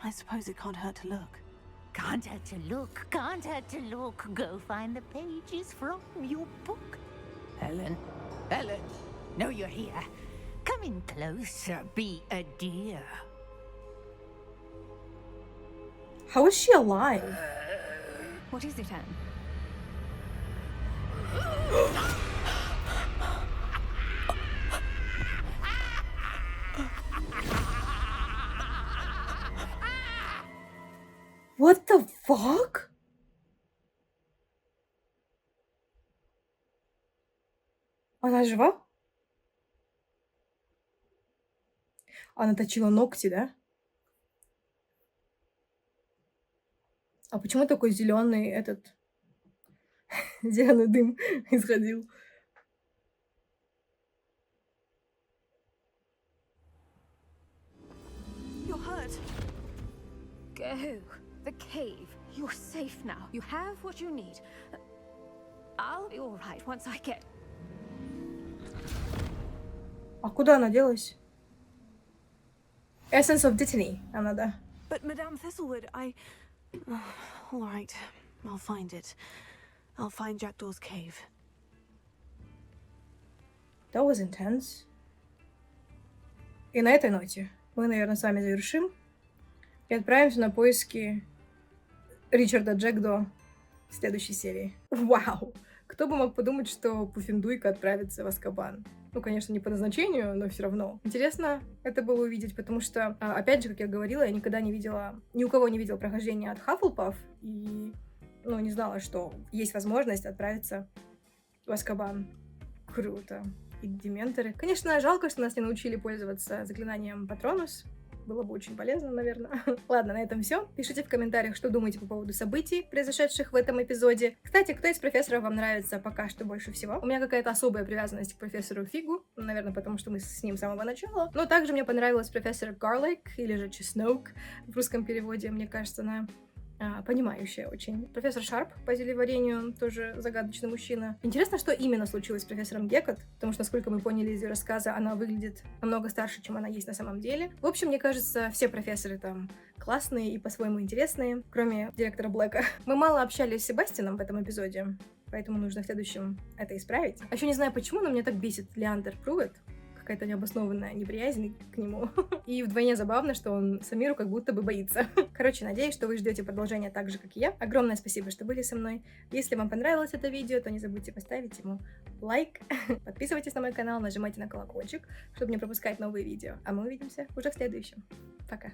I suppose it can't hurt to look. Can't hurt to look. Go find the pages from your book. Helen, know you're here. Come in closer, be a dear. How is she alive? What is it, Anne? What the fuck? Она жива? Она точила ногти, да? А почему такой зеленый этот зеленый дым исходил? You're hurt. Go. The cave. You're safe now. You have what you need. I'll be all right once I get... А куда она делась? Essence of Destiny. Она, да. But Madame Thistlewood, all right, I'll find it. I'll find Jackdaw's cave. That was intense. И на этой ноте мы, наверное, с вами завершим и отправимся на поиски Ричарда Джекдо в следующей серии. Вау! Кто бы мог подумать, что Пуффендуйка отправится в Азкабан? Ну, конечно, не по назначению, но все равно. Интересно это было увидеть, потому что, опять же, как я говорила, я никогда не видела, ни у кого не видела прохождения от Хаффлпафф, и, не знала, что есть возможность отправиться в Азкабан. Круто. И дементоры. Конечно, жалко, что нас не научили пользоваться заклинанием Патронус. Было бы очень полезно, наверное. Ладно, на этом все. Пишите в комментариях, что думаете по поводу событий, произошедших в этом эпизоде. Кстати, кто из профессоров вам нравится пока что больше всего? У меня какая-то особая привязанность к профессору Фиггу, наверное, потому что мы с ним с самого начала. Но также мне понравилась профессор Гарлик, или же Чесноук в русском переводе. Мне кажется, она понимающая очень. Профессор Шарп по зельеварению, тоже загадочный мужчина. Интересно, что именно случилось с профессором Геккот, потому что, насколько мы поняли из ее рассказа, она выглядит намного старше, чем она есть на самом деле. В общем, мне кажется, все профессоры там классные и по-своему интересные, кроме директора Блэка. Мы мало общались с Себастьяном в этом эпизоде, поэтому нужно в следующем это исправить. А еще не знаю почему, но меня так бесит Леандер Прувет. какая-то необоснованная неприязнь к нему. И вдвойне забавно, что он Самиру как будто бы боится. Короче, надеюсь, что вы ждете продолжения так же, как и я. Огромное спасибо, что были со мной. Если вам понравилось это видео, то не забудьте поставить ему лайк. Подписывайтесь на мой канал, нажимайте на колокольчик, чтобы не пропускать новые видео. А мы увидимся уже в следующем. Пока.